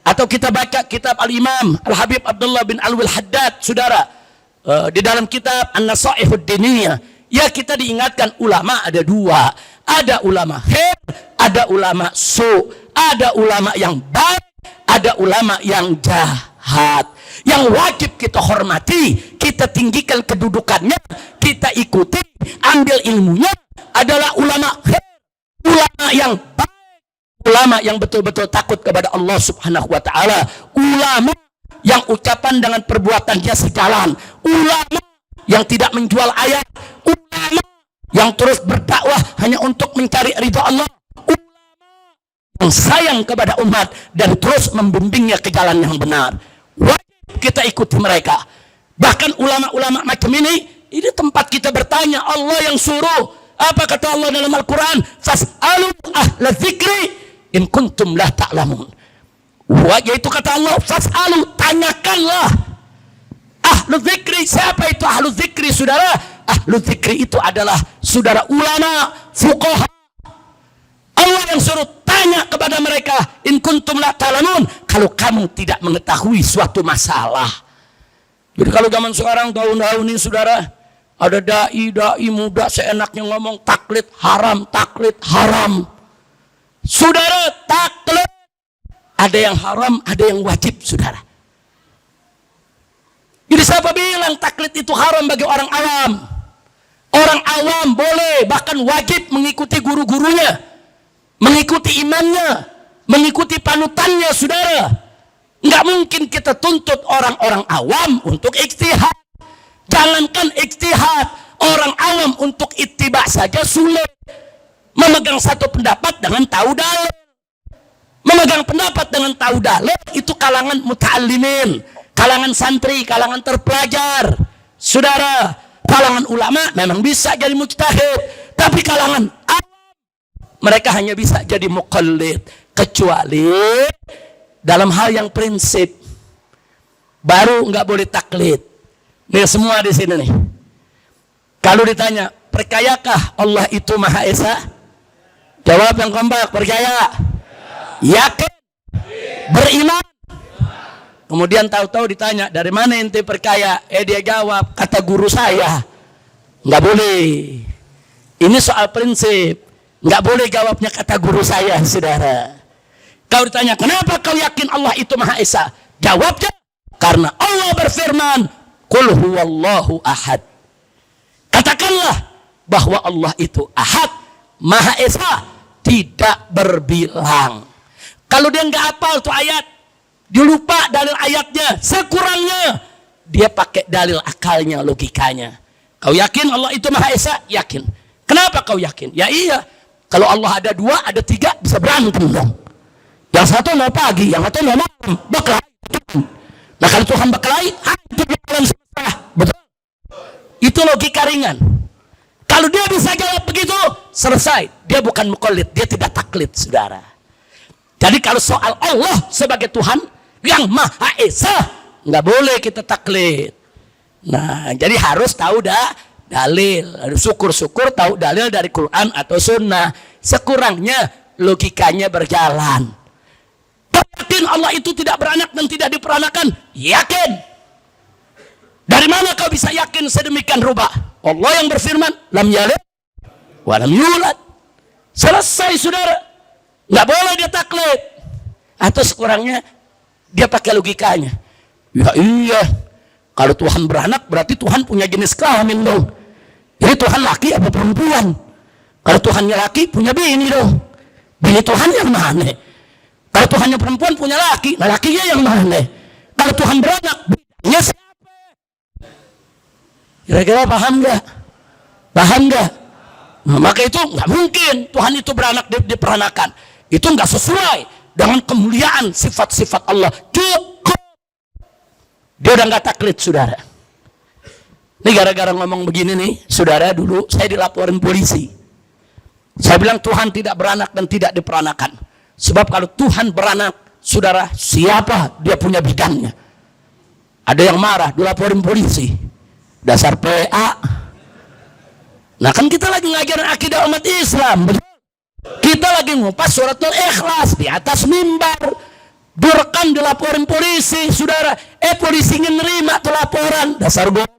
Atau kita baca kitab Al-Imam Al-Habib Abdullah bin Alwi Al-Haddad, saudara. Di dalam kitab An-Nasaihud Diniyah, ya kita diingatkan ulama ada dua. Ada ulama khair, ada ulama su, ada ulama yang baik, ada ulama yang jahat. Yang wajib kita hormati, kita tinggikan kedudukannya, kita ikuti, ambil ilmunya adalah ulama khair, ulama yang baik, ulama yang betul-betul takut kepada Allah Subhanahu wa ta'ala, ulama yang ucapan dengan perbuatannya sejalan, ulama yang tidak menjual ayat, ulama yang terus berdakwah hanya untuk mencari ridha Allah, ulama yang sayang kepada umat dan terus membimbingnya ke jalan yang benar. Wajib kita ikuti mereka. Bahkan ulama-ulama macam ini tempat kita bertanya. Allah yang suruh. Apa kata Allah dalam Al-Quran? Fas'alu ahla dzikri in kuntum la ta'lamun. Yaitu kata Allah, fas'alu, tanyakanlah ahlu dzikri. Siapa itu ahlu dzikri, saudara? Ahlu dzikri itu adalah saudara ulama, fuqaha. Allah yang suruh tanya kepada mereka, in kuntum la ta'lamun, kalau kamu tidak mengetahui suatu masalah. Jadi kalau zaman sekarang tahun-tahun ini, saudara, ada dai muda seenaknya ngomong taklid haram, taklid haram. Saudara, taklid ada yang haram, ada yang wajib, saudara. Jadi siapa bilang taklid itu haram bagi orang awam? Orang awam boleh, bahkan wajib mengikuti guru-gurunya, mengikuti imamnya, mengikuti panutannya, saudara. Nggak mungkin kita tuntut orang-orang awam untuk ijtihad. Jangankan ijtihad, orang awam untuk ittiba saja sulit. Memegang satu pendapat dengan tahu dalil. Memegang pendapat dengan tahu dalil itu kalangan muta'allimin, kalangan santri, kalangan terpelajar. Saudara, kalangan ulama memang bisa jadi mujtahid, tapi kalangan awam mereka hanya bisa jadi muqallid, kecuali dalam hal yang prinsip. Baru nggak boleh taklid. Nih semua di sini nih. Kalau ditanya, percayakah Allah itu Maha Esa? Jawab yang kompak, percaya. Yakin? Beriman? Kemudian tahu-tahu ditanya, dari mana ente percaya? Dia jawab, kata guru saya. Nggak boleh. Ini soal prinsip. Nggak boleh jawabnya kata guru saya, saudara. Kau ditanya, kenapa kau yakin Allah itu Maha Esa? Jawabnya, karena Allah berfirman, Qul huwallahu ahad. Katakanlah bahwa Allah itu ahad, Maha Esa tidak berbilang. Kalau dia nggak hafal tuh ayat, dia lupa dalil ayatnya, sekurangnya dia pakai dalil akalnya, logikanya. Kau yakin Allah itu Maha Esa? Yakin. Kenapa kau yakin? Ya iya, kalau Allah ada 2, ada 3, bisa berantem dong. Yang satu mau pagi, yang satu mau malam, berkelahi. Nah kalau Tuhan berkelahi, hancur alam semesta. Betul? Itu logika ringan. Kalau dia bisa jawab begitu, selesai. Dia bukan muqallid, dia tidak taklid, saudara. Jadi kalau soal Allah sebagai Tuhan yang Maha Esa, nggak boleh kita taklid. Nah, jadi harus tahu dalil. Syukur-syukur tahu dalil dari Quran atau Sunnah. Sekurangnya logikanya berjalan. Yakin Allah itu tidak beranak dan tidak diperanakan? Yakin. Dari mana kau bisa yakin sedemikian rupa? Allah yang berfirman, lam yalid wa lam yulad. Selesai, saudara. Nggak boleh dia taklid. Atau sekurangnya dia pakai logikanya. Ya iya, kalau Tuhan beranak berarti Tuhan punya jenis kelamin dong. Jadi Tuhan laki apa perempuan? Kalau Tuhannya laki punya bini dong. Bini Tuhan yang mana? Kalau Tuhannya perempuan punya laki, nah lakinya yang mana? Kalau Tuhan beranak, bininya siapa? Kira-kira paham nggak? Paham nggak? Nah, maka itu nggak mungkin Tuhan itu beranak diperanakan. Itu nggak sesuai dengan kemuliaan sifat-sifat Allah. Cukup. Dia udah nggak taklid, saudara. Ini gara-gara ngomong begini nih, saudara, dulu saya dilaporin polisi. Saya bilang Tuhan tidak beranak dan tidak diperanakan. Sebab kalau Tuhan beranak, saudara, siapa dia punya bidannya? Ada yang marah, dilaporin polisi. Dasar PA. Nah kan kita lagi ngajarin akidah umat Islam, betul? Kita lagi ngupas suratul Ikhlas di atas mimbar. Direkam dilaporin polisi, saudara. Polisi nerima tuh laporan. Dasar goblok.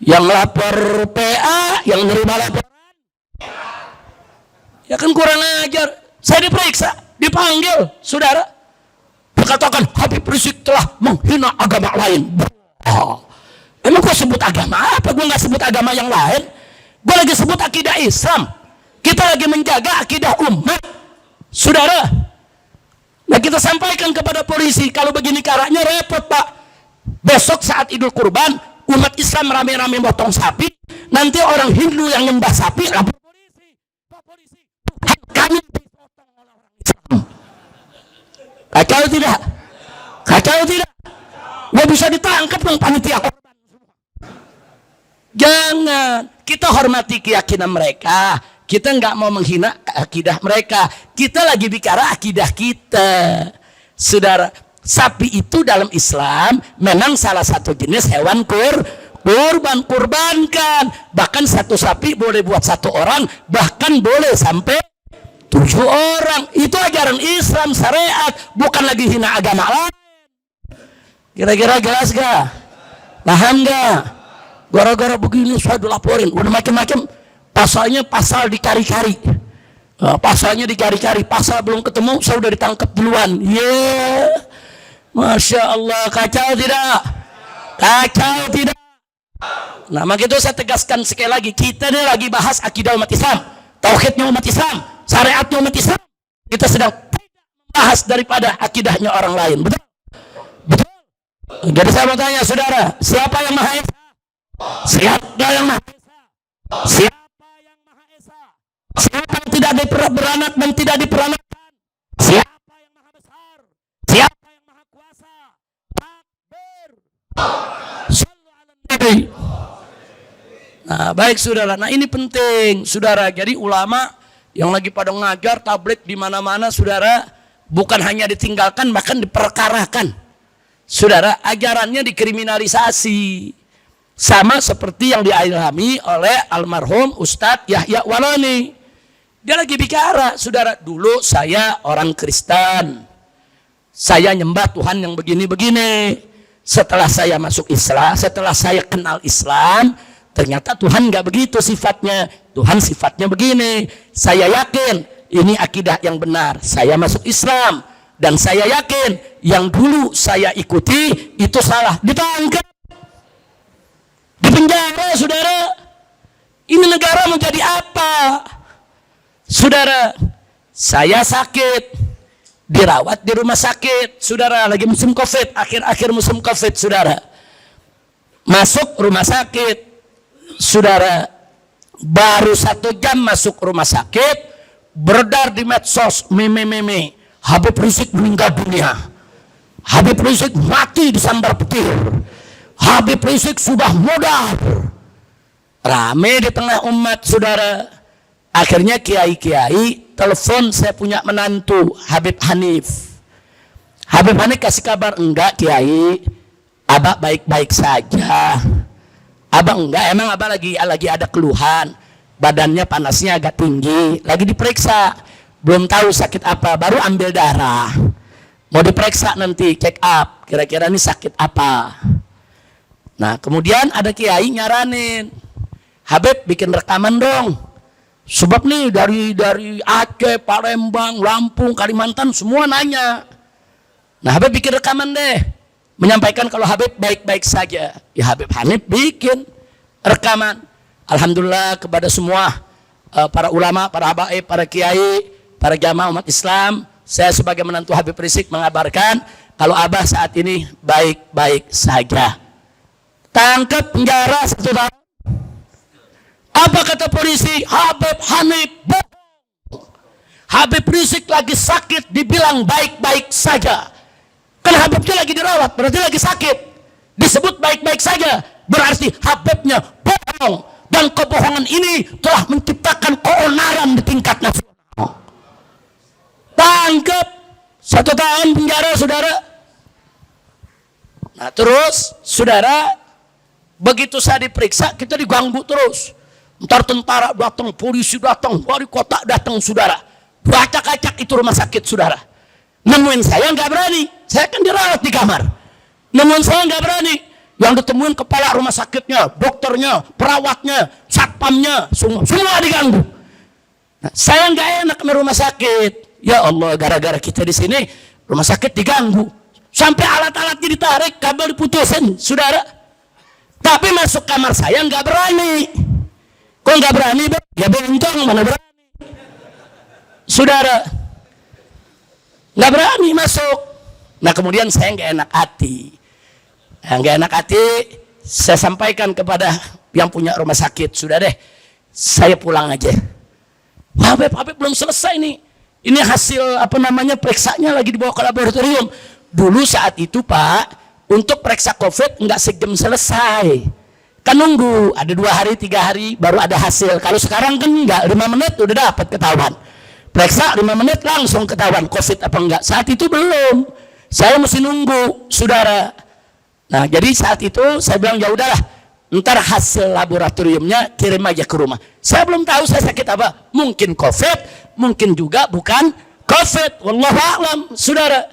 Yang lapor PA, yang nerima laporan. Ya kan kurang ajar. Saya diperiksa, dipanggil, saudara. Dikatakan Habib Rizik telah menghina agama lain. Oh. Emang gue sebut agama apa? Gue gak sebut agama yang lain. Gue lagi sebut akidah Islam. Kita lagi menjaga akidah umat, saudara. Nah kita sampaikan kepada polisi, kalau begini caranya repot, Pak. Besok saat Idul Kurban, umat Islam rame-rame motong sapi. Nanti orang Hindu yang nyembah sapi lapor polisi. Pak polisi, kami dipotong oleh orang Islam. Kacau tidak? Kacau tidak? Nggak bisa ditangkap dong panitia korban. Jangan. Kita hormati keyakinan mereka. Kita nggak mau menghina akidah mereka. Kita lagi bicara akidah kita. Saudara, sapi itu dalam Islam memang salah satu jenis hewan kurbankan. Bahkan satu sapi boleh buat 1 orang, bahkan boleh sampai 7 orang. Itu ajaran Islam, syariat, bukan lagi hina agama lain. Kira-kira jelas gak? Paham gak? Gara-gara begini saya dilaporin, udah macam-macam. Pasalnya pasal dikari-kari. Pasalnya dikari-kari. Pasal belum ketemu, saya udah ditangkap duluan. Masya Allah, kacau tidak? Kacau tidak? Nah, maka itu saya tegaskan sekali lagi. Kita ini lagi bahas akidah umat Islam. Tauhidnya umat Islam. Syariatnya umat Islam. Kita sedang tidak membahas daripada akidahnya orang lain. Betul? Betul? Jadi saya mau tanya, saudara. Siapa yang Maha Esa? Siapa yang Maha Esa? Siapa? Siapa yang tidak beranak dan tidak diperanakan? Siapa yang maha besar? Siapa yang maha kuasa? Takbir. Shallu ala Nabi. Nah, baik saudara. Nah, ini penting, saudara. Jadi ulama yang lagi pada ngajar tabligh di mana-mana, saudara, bukan hanya ditinggalkan, bahkan diperkarakan. Saudara, ajarannya dikriminalisasi. Sama seperti yang dialami oleh almarhum Ustadz Yahya Walani. Dia lagi bicara, saudara, dulu saya orang Kristen. Saya nyembah Tuhan yang begini-begini. Setelah saya masuk Islam, setelah saya kenal Islam, ternyata Tuhan nggak begitu sifatnya. Tuhan sifatnya begini. Saya yakin ini akidah yang benar. Saya masuk Islam. Dan saya yakin yang dulu saya ikuti itu salah. Ditangkap. Di penjara, saudara. Ini negara mau jadi apa? Saudara, saya sakit, dirawat di rumah sakit, saudara, lagi musim COVID, akhir-akhir musim COVID, saudara. Masuk rumah sakit, saudara, baru 1 jam masuk rumah sakit, beredar di medsos, meme, Habib Rizik meninggal dunia, Habib Rizik mati disambar petir, Habib Rizik sudah mudar. Rame di tengah umat, saudara. Akhirnya kiai-kiai telepon, saya punya menantu Habib Hanif. Habib Hanif kasih kabar, enggak kiai, abah baik-baik saja. Abah enggak, emang abah lagi ada keluhan, badannya panasnya agak tinggi, lagi diperiksa, belum tahu sakit apa, baru ambil darah, mau diperiksa nanti check up, kira-kira ini sakit apa. Nah kemudian ada kiai nyaranin, Habib bikin rekaman dong, sebab nih dari Aceh, Palembang, Lampung, Kalimantan semua nanya. Nah Habib bikin rekaman deh, menyampaikan kalau Habib baik-baik saja. Ya Habib Hanif bikin rekaman. Alhamdulillah kepada semua para ulama, para habaib, para kiai, para jamaah umat Islam, saya sebagai menantu Habib Rizik mengabarkan kalau abah saat ini baik-baik saja. Tangkap, penjara 1 tahun. Apa kata polisi? Habib Hanif bohong. Habib Rizik lagi sakit dibilang baik-baik saja. Kan Habibnya lagi dirawat, berarti lagi sakit. Disebut baik-baik saja, berarti Habibnya bohong. Dan kebohongan ini telah menciptakan keonaran di tingkat nasional. Tangkap, 1 tahun penjara, saudara. Nah terus, saudara, begitu saya diperiksa, kita diganggu terus. Ntar tentara datang, polisi datang, wali kota datang, saudara. Bacak-acak itu rumah sakit, saudara. Nemuin saya nggak berani, saya kan dirawat di kamar. Nemuin saya nggak berani. Yang ditemuin kepala rumah sakitnya, dokternya, perawatnya, satpamnya, semua diganggu. Nah, saya nggak enak ke rumah sakit. Ya Allah, gara-gara kita di sini rumah sakit diganggu, sampai alat-alatnya ditarik, kabel diputusin, saudara. Tapi masuk kamar saya nggak berani. Kok nggak berani? Ya bencong, mana berani, saudara. Nggak berani masuk. Nah kemudian saya nggak enak hati. Nggak enak hati, saya sampaikan kepada yang punya rumah sakit, sudah deh, saya pulang aja. Habib belum selesai nih. Ini hasil apa namanya periksanya lagi dibawa ke laboratorium. Dulu saat itu Pak, untuk periksa COVID nggak sejam selesai. Kan nunggu, ada 2 hari, 3 hari baru ada hasil. Kalau sekarang kan nggak, 5 menit udah dapat ketahuan. Periksa 5 menit langsung ketahuan COVID apa enggak. Saat itu belum. Saya mesti nunggu, saudara. Nah, jadi saat itu saya bilang ya udahlah, ntar hasil laboratoriumnya kirim aja ke rumah. Saya belum tahu saya sakit apa. Mungkin COVID, mungkin juga bukan COVID. Wallahu a'lam, saudara.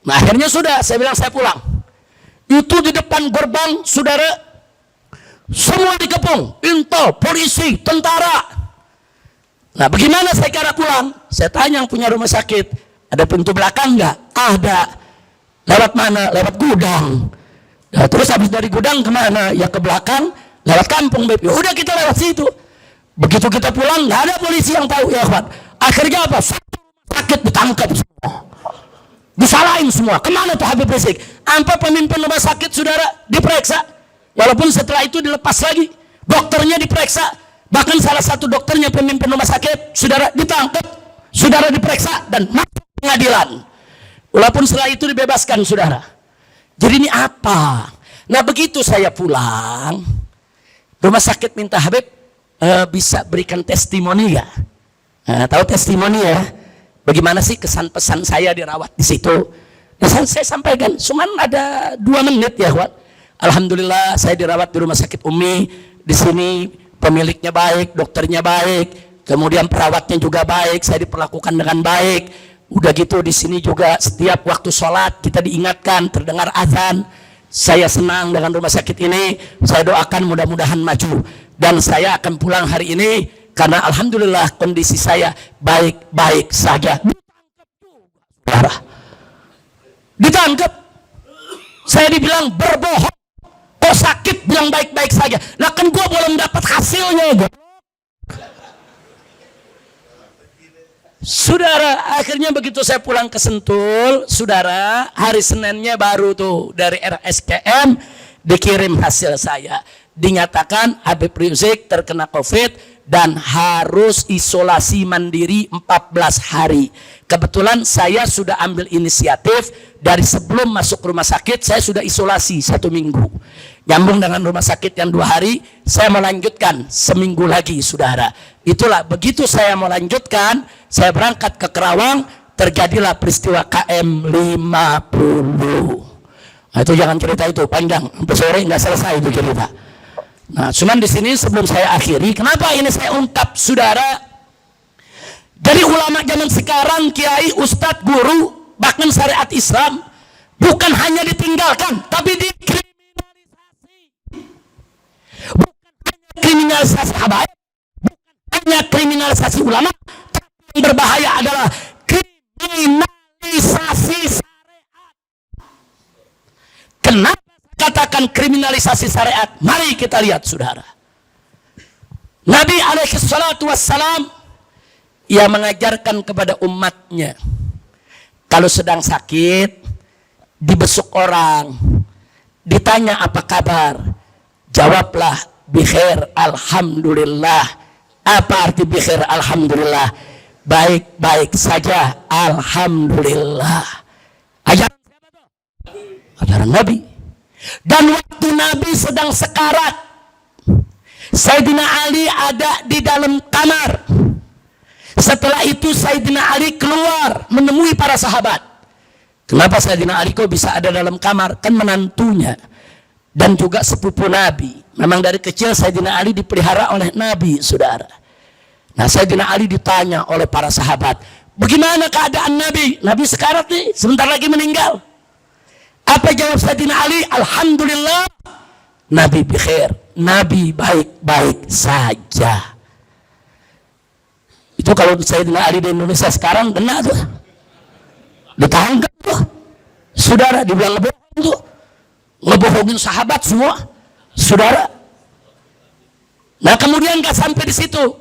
Nah, akhirnya sudah, saya bilang saya pulang. Itu di depan gerbang, saudara, semua dikepung, intel, polisi, tentara. Nah, bagaimana saya cara pulang? Saya tanya yang punya rumah sakit, ada pintu belakang nggak? Ada. Lewat mana? Lewat gudang. Nah, terus habis dari gudang kemana? Ya ke belakang, lewat kampung, Beb. Ya udah kita lewat situ. Begitu kita pulang, nggak ada polisi yang tahu, ya kawan. Akhirnya apa? Satu rumah sakit ditangkap semua. Disalahin semua. Kemana tuh Habib Rizik? Sampai pemimpin rumah sakit, saudara, diperiksa. Walaupun setelah itu dilepas lagi. Dokternya diperiksa. Bahkan salah satu dokternya pemimpin rumah sakit, saudara, ditangkap, saudara, diperiksa dan masuk pengadilan. Walaupun setelah itu dibebaskan, saudara. Jadi ini apa? Nah begitu saya pulang, rumah sakit minta Habib bisa berikan testimoni ya. Nah, tahu testimoni ya? Bagaimana sih kesan pesan saya dirawat di situ? Nah, saya sampaikan, cuman ada 2 menit ya, Wak. Alhamdulillah saya dirawat di rumah sakit Umi. Di sini pemiliknya baik, dokternya baik, kemudian perawatnya juga baik, saya diperlakukan dengan baik. Udah gitu di sini juga setiap waktu sholat kita diingatkan, terdengar azan. Saya senang dengan rumah sakit ini. Saya doakan mudah-mudahan maju. Dan saya akan pulang hari ini karena alhamdulillah kondisi saya baik-baik saja. Ditangkap. Saya dibilang berbohong. Kok sakit bilang baik-baik saja. Nah kan gua belum dapat hasilnya. Saudara, akhirnya begitu saya pulang ke Sentul, saudara, hari Seninnya baru tuh dari RSKM dikirim hasil saya. Dinyatakan Habib Rizik terkena COVID dan harus isolasi mandiri 14 hari. Kebetulan saya sudah ambil inisiatif dari sebelum masuk rumah sakit, saya sudah isolasi 1 minggu. Nyambung dengan rumah sakit yang 2 hari, saya melanjutkan seminggu lagi, saudara. Itulah, begitu saya melanjutkan, saya berangkat ke Kerawang, terjadilah peristiwa KM 50. Nah, itu jangan cerita itu, panjang, sampai sore nggak selesai itu cerita. Nah, cuman di sini sebelum saya akhiri, kenapa ini saya ungkap, saudara? Jadi ulama zaman sekarang, kiai, ustadz, guru, bahkan syariat Islam, bukan hanya ditinggalkan, tapi dikriminalisasi. Bukan hanya kriminalisasi habaib, bukan hanya kriminalisasi ulama, tapi yang berbahaya adalah kriminalisasi syariat. Kenapa katakan kriminalisasi syariat? Mari kita lihat, saudara. Nabi alaihi salatu wassalam, ia mengajarkan kepada umatnya, kalau sedang sakit, dibesuk orang, ditanya apa kabar, jawablah bikhair, alhamdulillah. Apa arti bikhair, alhamdulillah? Baik-baik saja, alhamdulillah. Ajaran siapa tuh? Ajaran Nabi. Dan waktu Nabi sedang sekarat, Sayyidina Ali ada di dalam kamar. Setelah itu Sayyidina Ali keluar menemui para sahabat. Kenapa Sayyidina Ali kok bisa ada dalam kamar? Kan menantunya dan juga sepupu Nabi. Memang dari kecil Sayyidina Ali dipelihara oleh Nabi, saudara. Nah, Sayyidina Ali ditanya oleh para sahabat, bagaimana keadaan Nabi? Nabi sekarat nih, sebentar lagi meninggal. Apa jawab Sayyidina Ali? Alhamdulillah, Nabi bikhair, Nabi baik-baik saja. Itu kalau Sayyidina Ali di Indonesia sekarang kena tuh, ditangkap tuh, saudara, dibilang ngebohong tuh, ngebohongin sahabat semua, saudara. Nah, kemudian nggak sampai di situ,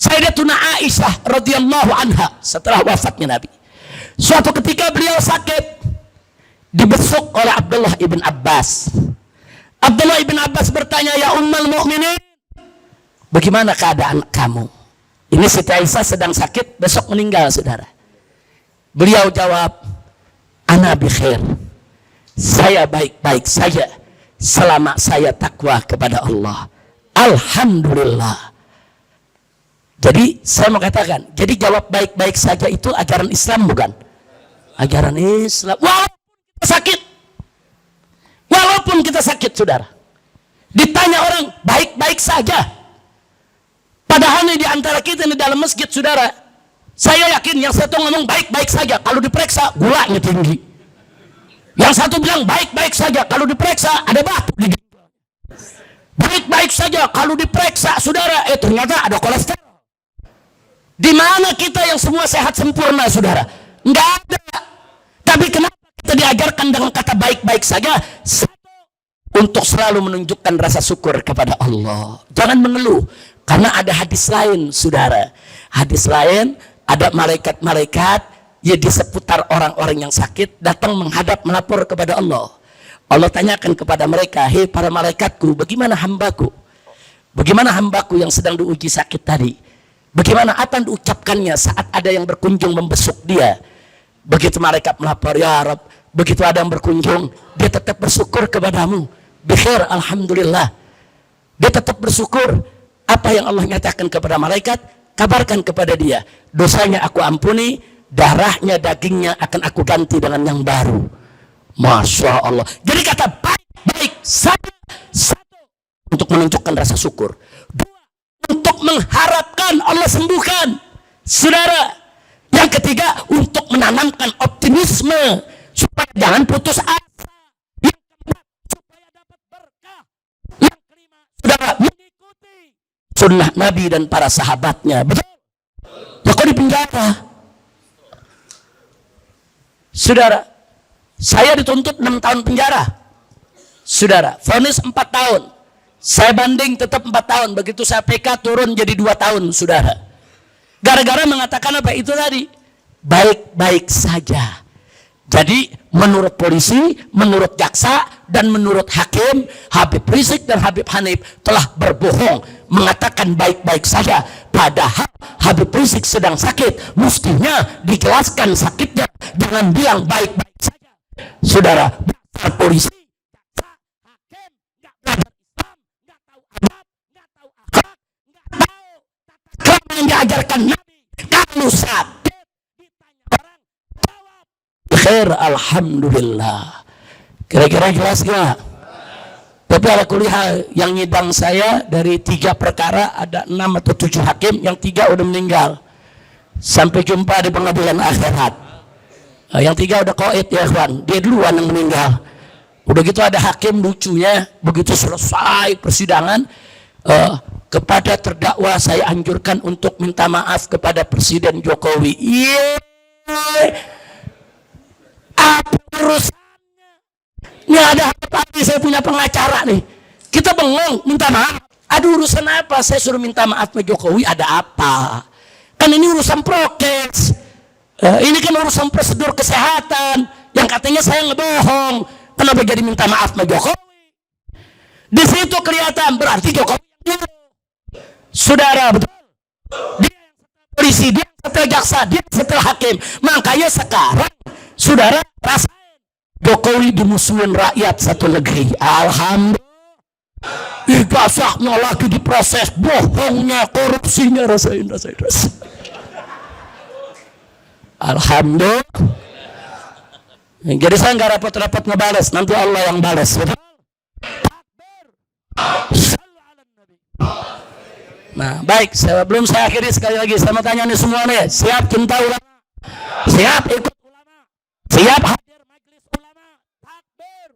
Sayyidatuna Aisyah radhiyallahu anha setelah wafatnya Nabi, suatu ketika beliau sakit, dibesuk oleh Abdullah ibn Abbas. Abdullah ibn Abbas bertanya, ya Ummul Mukminin, bagaimana keadaan kamu? Ini Siti Aisyah sedang sakit, besok meninggal, saudara. Beliau jawab, ana bi khair, saya baik-baik saja selama saya takwa kepada Allah, alhamdulillah. Jadi saya mau katakan, jadi jawab baik-baik saja itu ajaran Islam, bukan? Ajaran Islam. Walaupun kita sakit, saudara, ditanya orang baik-baik saja, padahal ini di antara kita di dalam masjid, saudara, saya yakin yang satu ngomong baik-baik saja, kalau diperiksa gulanya tinggi. Yang satu bilang baik-baik saja, kalau diperiksa ada batu di gigi. Baik-baik saja, kalau diperiksa, saudara, ternyata ada kolesterol. Di mana kita yang semua sehat sempurna, saudara? Enggak ada. Tapi kenapa kita diajarkan dengan kata baik-baik saja? Satu, untuk selalu menunjukkan rasa syukur kepada Allah. Jangan mengeluh, karena ada hadis lain, saudara. Hadis lain, ada malaikat-malaikat ya di seputar orang-orang yang sakit datang menghadap melapor kepada Allah. Allah tanyakan kepada mereka, hei para malaikatku, bagaimana hambaku? Bagaimana hambaku yang sedang diuji sakit tadi? Bagaimana apa yang diucapkannya saat ada yang berkunjung membesuk dia? Begitu malaikat melapor, ya Rabb, begitu ada yang berkunjung, dia tetap bersyukur kepadamu. Bikhair, alhamdulillah. Dia tetap bersyukur. Apa yang Allah nyatakan kepada malaikat, kabarkan kepada dia, dosanya aku ampuni, darahnya, dagingnya akan aku ganti dengan yang baru. Masya Allah. Jadi kata baik-baik saja, satu, untuk menunjukkan rasa syukur. Dua, untuk mengharapkan Allah sembuhkan, saudara. Yang ketiga, untuk menanamkan optimisme supaya jangan putus asa. Yang keempat, supaya dapat berkah. Yang kelima, saudara, mengikuti sunnah Nabi dan para sahabatnya. Betul? Ya kok di penjara? Saudara, saya dituntut 6 tahun penjara. Saudara, vonis 4 tahun. Saya banding tetap 4 tahun. Begitu saya PK turun jadi 2 tahun, saudara. Gara-gara mengatakan apa itu tadi? Baik-baik saja. Jadi menurut polisi, menurut jaksa, dan menurut hakim, Habib Rizik dan Habib Hanif telah berbohong mengatakan baik-baik saja. Padahal Habib Rizik sedang sakit, mestinya dijelaskan sakitnya, jangan bilang baik-baik saja. Saudara, dasar polisi, jaksa, hakim, nggak belajar Islam, nggak tahu adab, nggak tahu akhlak, nggak tahu tata krama yang diajarkan Nabi. Kalau sakit ditanya orang, jawab khair, alhamdulillah. Kira-kira jelas gak? Tapi ala kuliah yang nyidang saya dari 3 perkara ada 6 atau 7 hakim, yang 3 udah meninggal. Sampai jumpa di pengadilan akhirat. Yang 3 udah qaid ya kawan, dia duluan yang meninggal. Udah gitu ada hakim lucunya, begitu selesai persidangan, kepada terdakwa saya anjurkan untuk minta maaf kepada Presiden Jokowi. Apa urusannya? Nggak ada apa-apa, saya punya pengacara nih. Kita bengong, minta maaf. Ada urusan apa? Saya suruh minta maaf ke Jokowi, ada apa? Kan ini urusan prokes. Ini kan urusan prosedur kesehatan. Yang katanya saya ngebohong. Kenapa jadi minta maaf ke Jokowi? Di situ kelihatan berarti Jokowi yang nyuruh. Saudara, betul? Dia yang setel polisi, dia yang setel jaksa, dia yang setel hakim. Makanya sekarang, saudara, rasain Jokowi dimusuhin rakyat satu negeri. Alhamdulillah. Ijazahnya lagi diproses, bohongnya, korupsinya, rasain. Alhamdulillah. Jadi saya nggak repot-repot ngebales, nanti Allah yang balas. Betul? Nah, baik, sebelum saya akhiri sekali lagi, saya mau tanya nih semua nih, siap cinta ulama? Siap ikut ulama? Siap hadir majelis ulama? Takbir!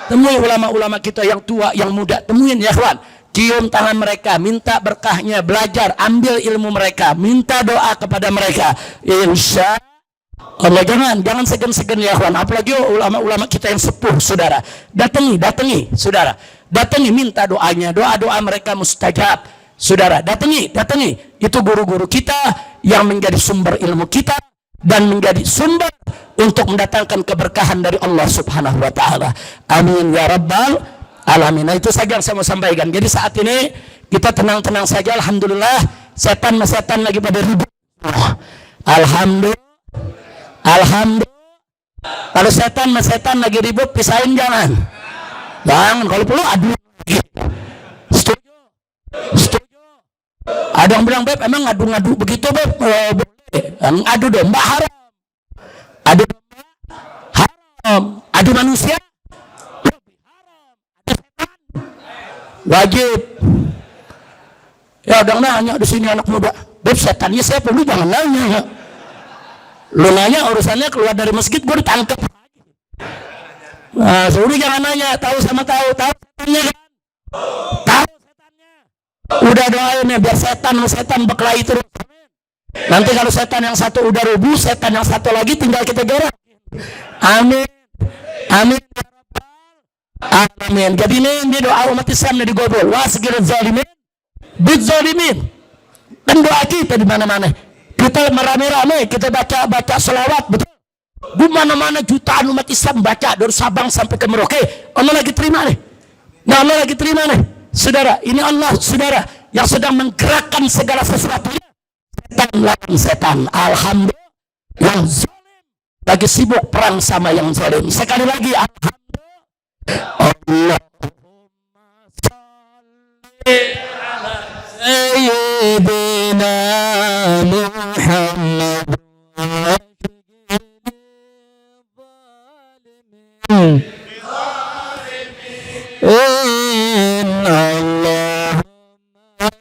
Temui ulama-ulama kita yang tua, yang muda, temuin ya kawan. Cium tangan mereka, minta berkahnya, belajar, ambil ilmu mereka, minta doa kepada mereka. Insya Allah, jangan segan-segan ya kawan. Apalagi ulama-ulama kita yang sepuh, saudara. Datangi, saudara. Datangi, minta doanya, doa-doa mereka mustajab. Saudara, datangi. Itu guru-guru kita yang menjadi sumber ilmu kita dan menjadi sumber untuk mendatangkan keberkahan dari Allah Subhanahu wa taala. Amin ya rabbal alamin. Nah, itu saja yang saya mau sampaikan. Jadi saat ini kita tenang-tenang saja, alhamdulillah. Setan lagi pada ribut. Alhamdulillah. Kalau setan lagi ribut, pisahin jangan. Kalau perlu adu lagi. Setuju. Ada yang bilang, Beb, emang ngadu-ngadu begitu, Beb? Boleh. Adu domba haram. Adu domba haram. Adu manusia lebih haram. Adu setan wajib. Ya, udah nanya di sini anak muda, Beb, setannya siapa? Lu jangan nanya. Lu nanya urusannya keluar dari masjid, gue ditangkap. Nah, suruh jangan nanya, tahu setannya kan? Tahu setannya. Udah doain ya biar setan berkelahi terus. Nanti kalau setan yang satu udah rubuh, setan yang satu lagi tinggal kita gerak. Amin. Jadi ini doa umat Islam yang digobol. Wasgil zalimin bidzalimin. Dan doa kita di mana-mana. Kita merame-rame, kita baca selawat, betul. Di mana-mana jutaan umat Islam baca dari Sabang sampai ke Merauke. Allah lagi terima nih. Saudara, ini Allah, saudara, yang sedang menggerakkan segala sesuatunya. Setan lawan setan. Alhamdulillah. Yang zalim lagi sibuk perang sama yang zalim. Sekali lagi, alhamdulillah. Allahumma salli ala sayyidina Muhammad. Allahumma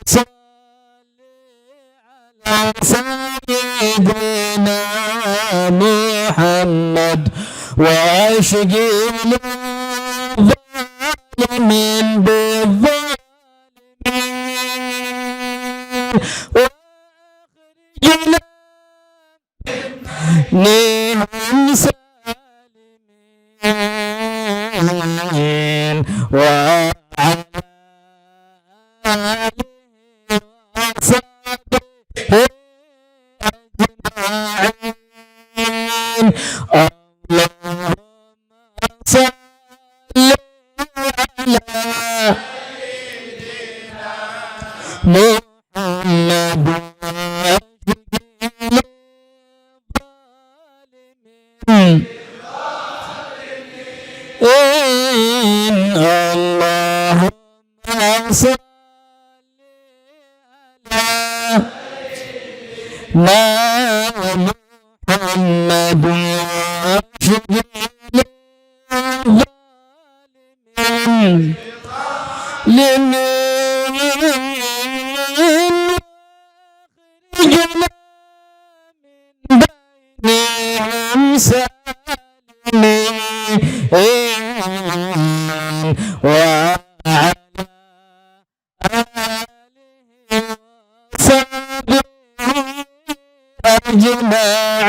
salli ala sayyidina Muhammad wa ashghil zalimin bizzalimin wa akhrijna minhum salimin wa ala alihi wa sahbihi محمد اللهم صل على محمد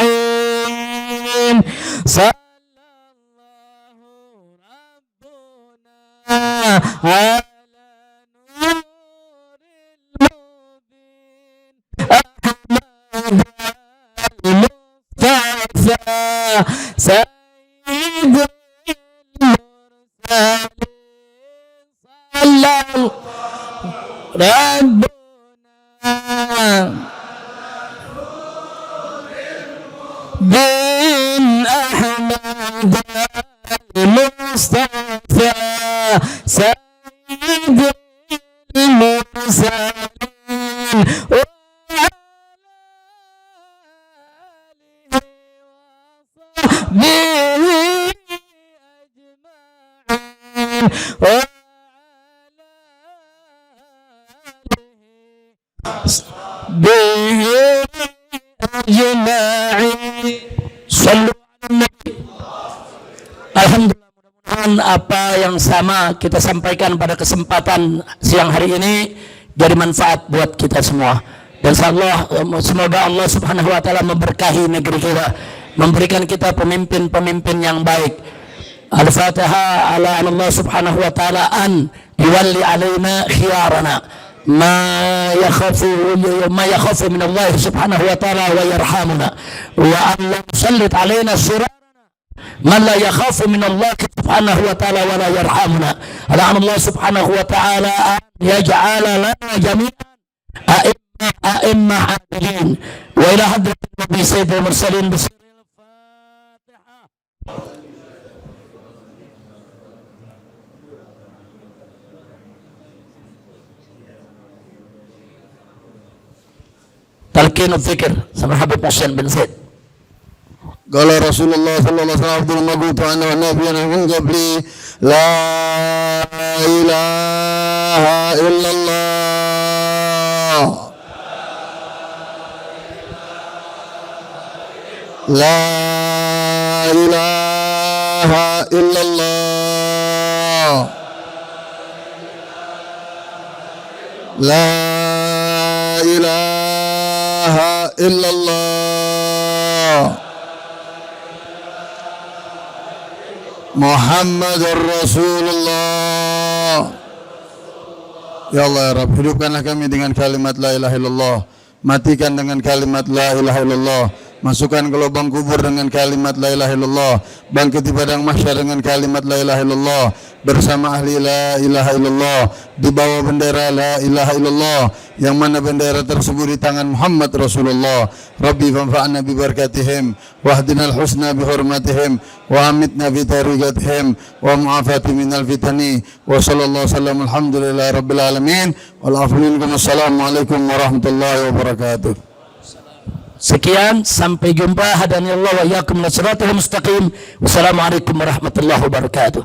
أجمعين صلى الله ربنا على نور المبين أحمد المصطفى سيد المرسلين صلى ربنا بن أحمد المصطفى سيد المرسلين وعلى آله وصحبه أجمعين صلوا على النبي. Alhamdulillah, mudah-mudahan apa yang sama kita sampaikan pada kesempatan siang hari ini jadi manfaat buat kita semua. Dan semoga Allah Subhanahu wa taala memberkahi negeri kita, memberikan kita pemimpin-pemimpin yang baik. Al-Fatihah ala Allah Subhanahu wa taala an yuwalli alaina khiyarana ma yakhafu min Allah Subhanahu wa taala wa yarhamuna wa an la yusallit alaina syurarana man la yakhafu min Allah Subhanahu wa taala wa la yarhamuna. Ala Allah Subhanahu wa taala an yaj'ala lana jami'an a'imma adilin wa ila hadratin nabi sayyidil mursalin bisiril Fatihah. Talqinu Dzikir sama Habib Hasan bin Zaid. Qala Rasulullah sallallahu alaihi wasallam Abdul Maghut ana wa nabiyana min qabli la ilaha illallah la ilaha illallah la ilaha illallah Muhammadur Rasulullah. Ya Allah ya Rabb, hidupkanlah kami dengan kalimat la ilaha illallah, matikan dengan kalimat la ilaha illallah, masukkan ke lubang kubur dengan kalimat la ilaha illallah, bangkit di padang mahsyar dengan kalimat la ilaha illallah, bersama ahli la ilaha illallah, di bawah bendera la ilaha illallah, yang mana bendera tersebut di tangan Muhammad Rasulullah. Rabbi fanfa'na bi barakatihim wahdinal husna bi hurmatihim wa amitna bi tariqatihim wa mu'afati minal fitani wa sallallahu sallam alhamdulillahi rabbil alamin wal assalamu alaikum warahmatullahi wabarakatuh. Sekian, sampai jumpa. Hadanillahu wa iyyakum ila siratal mustaqim. Wassalamualaikum warahmatullahi wabarakatuh.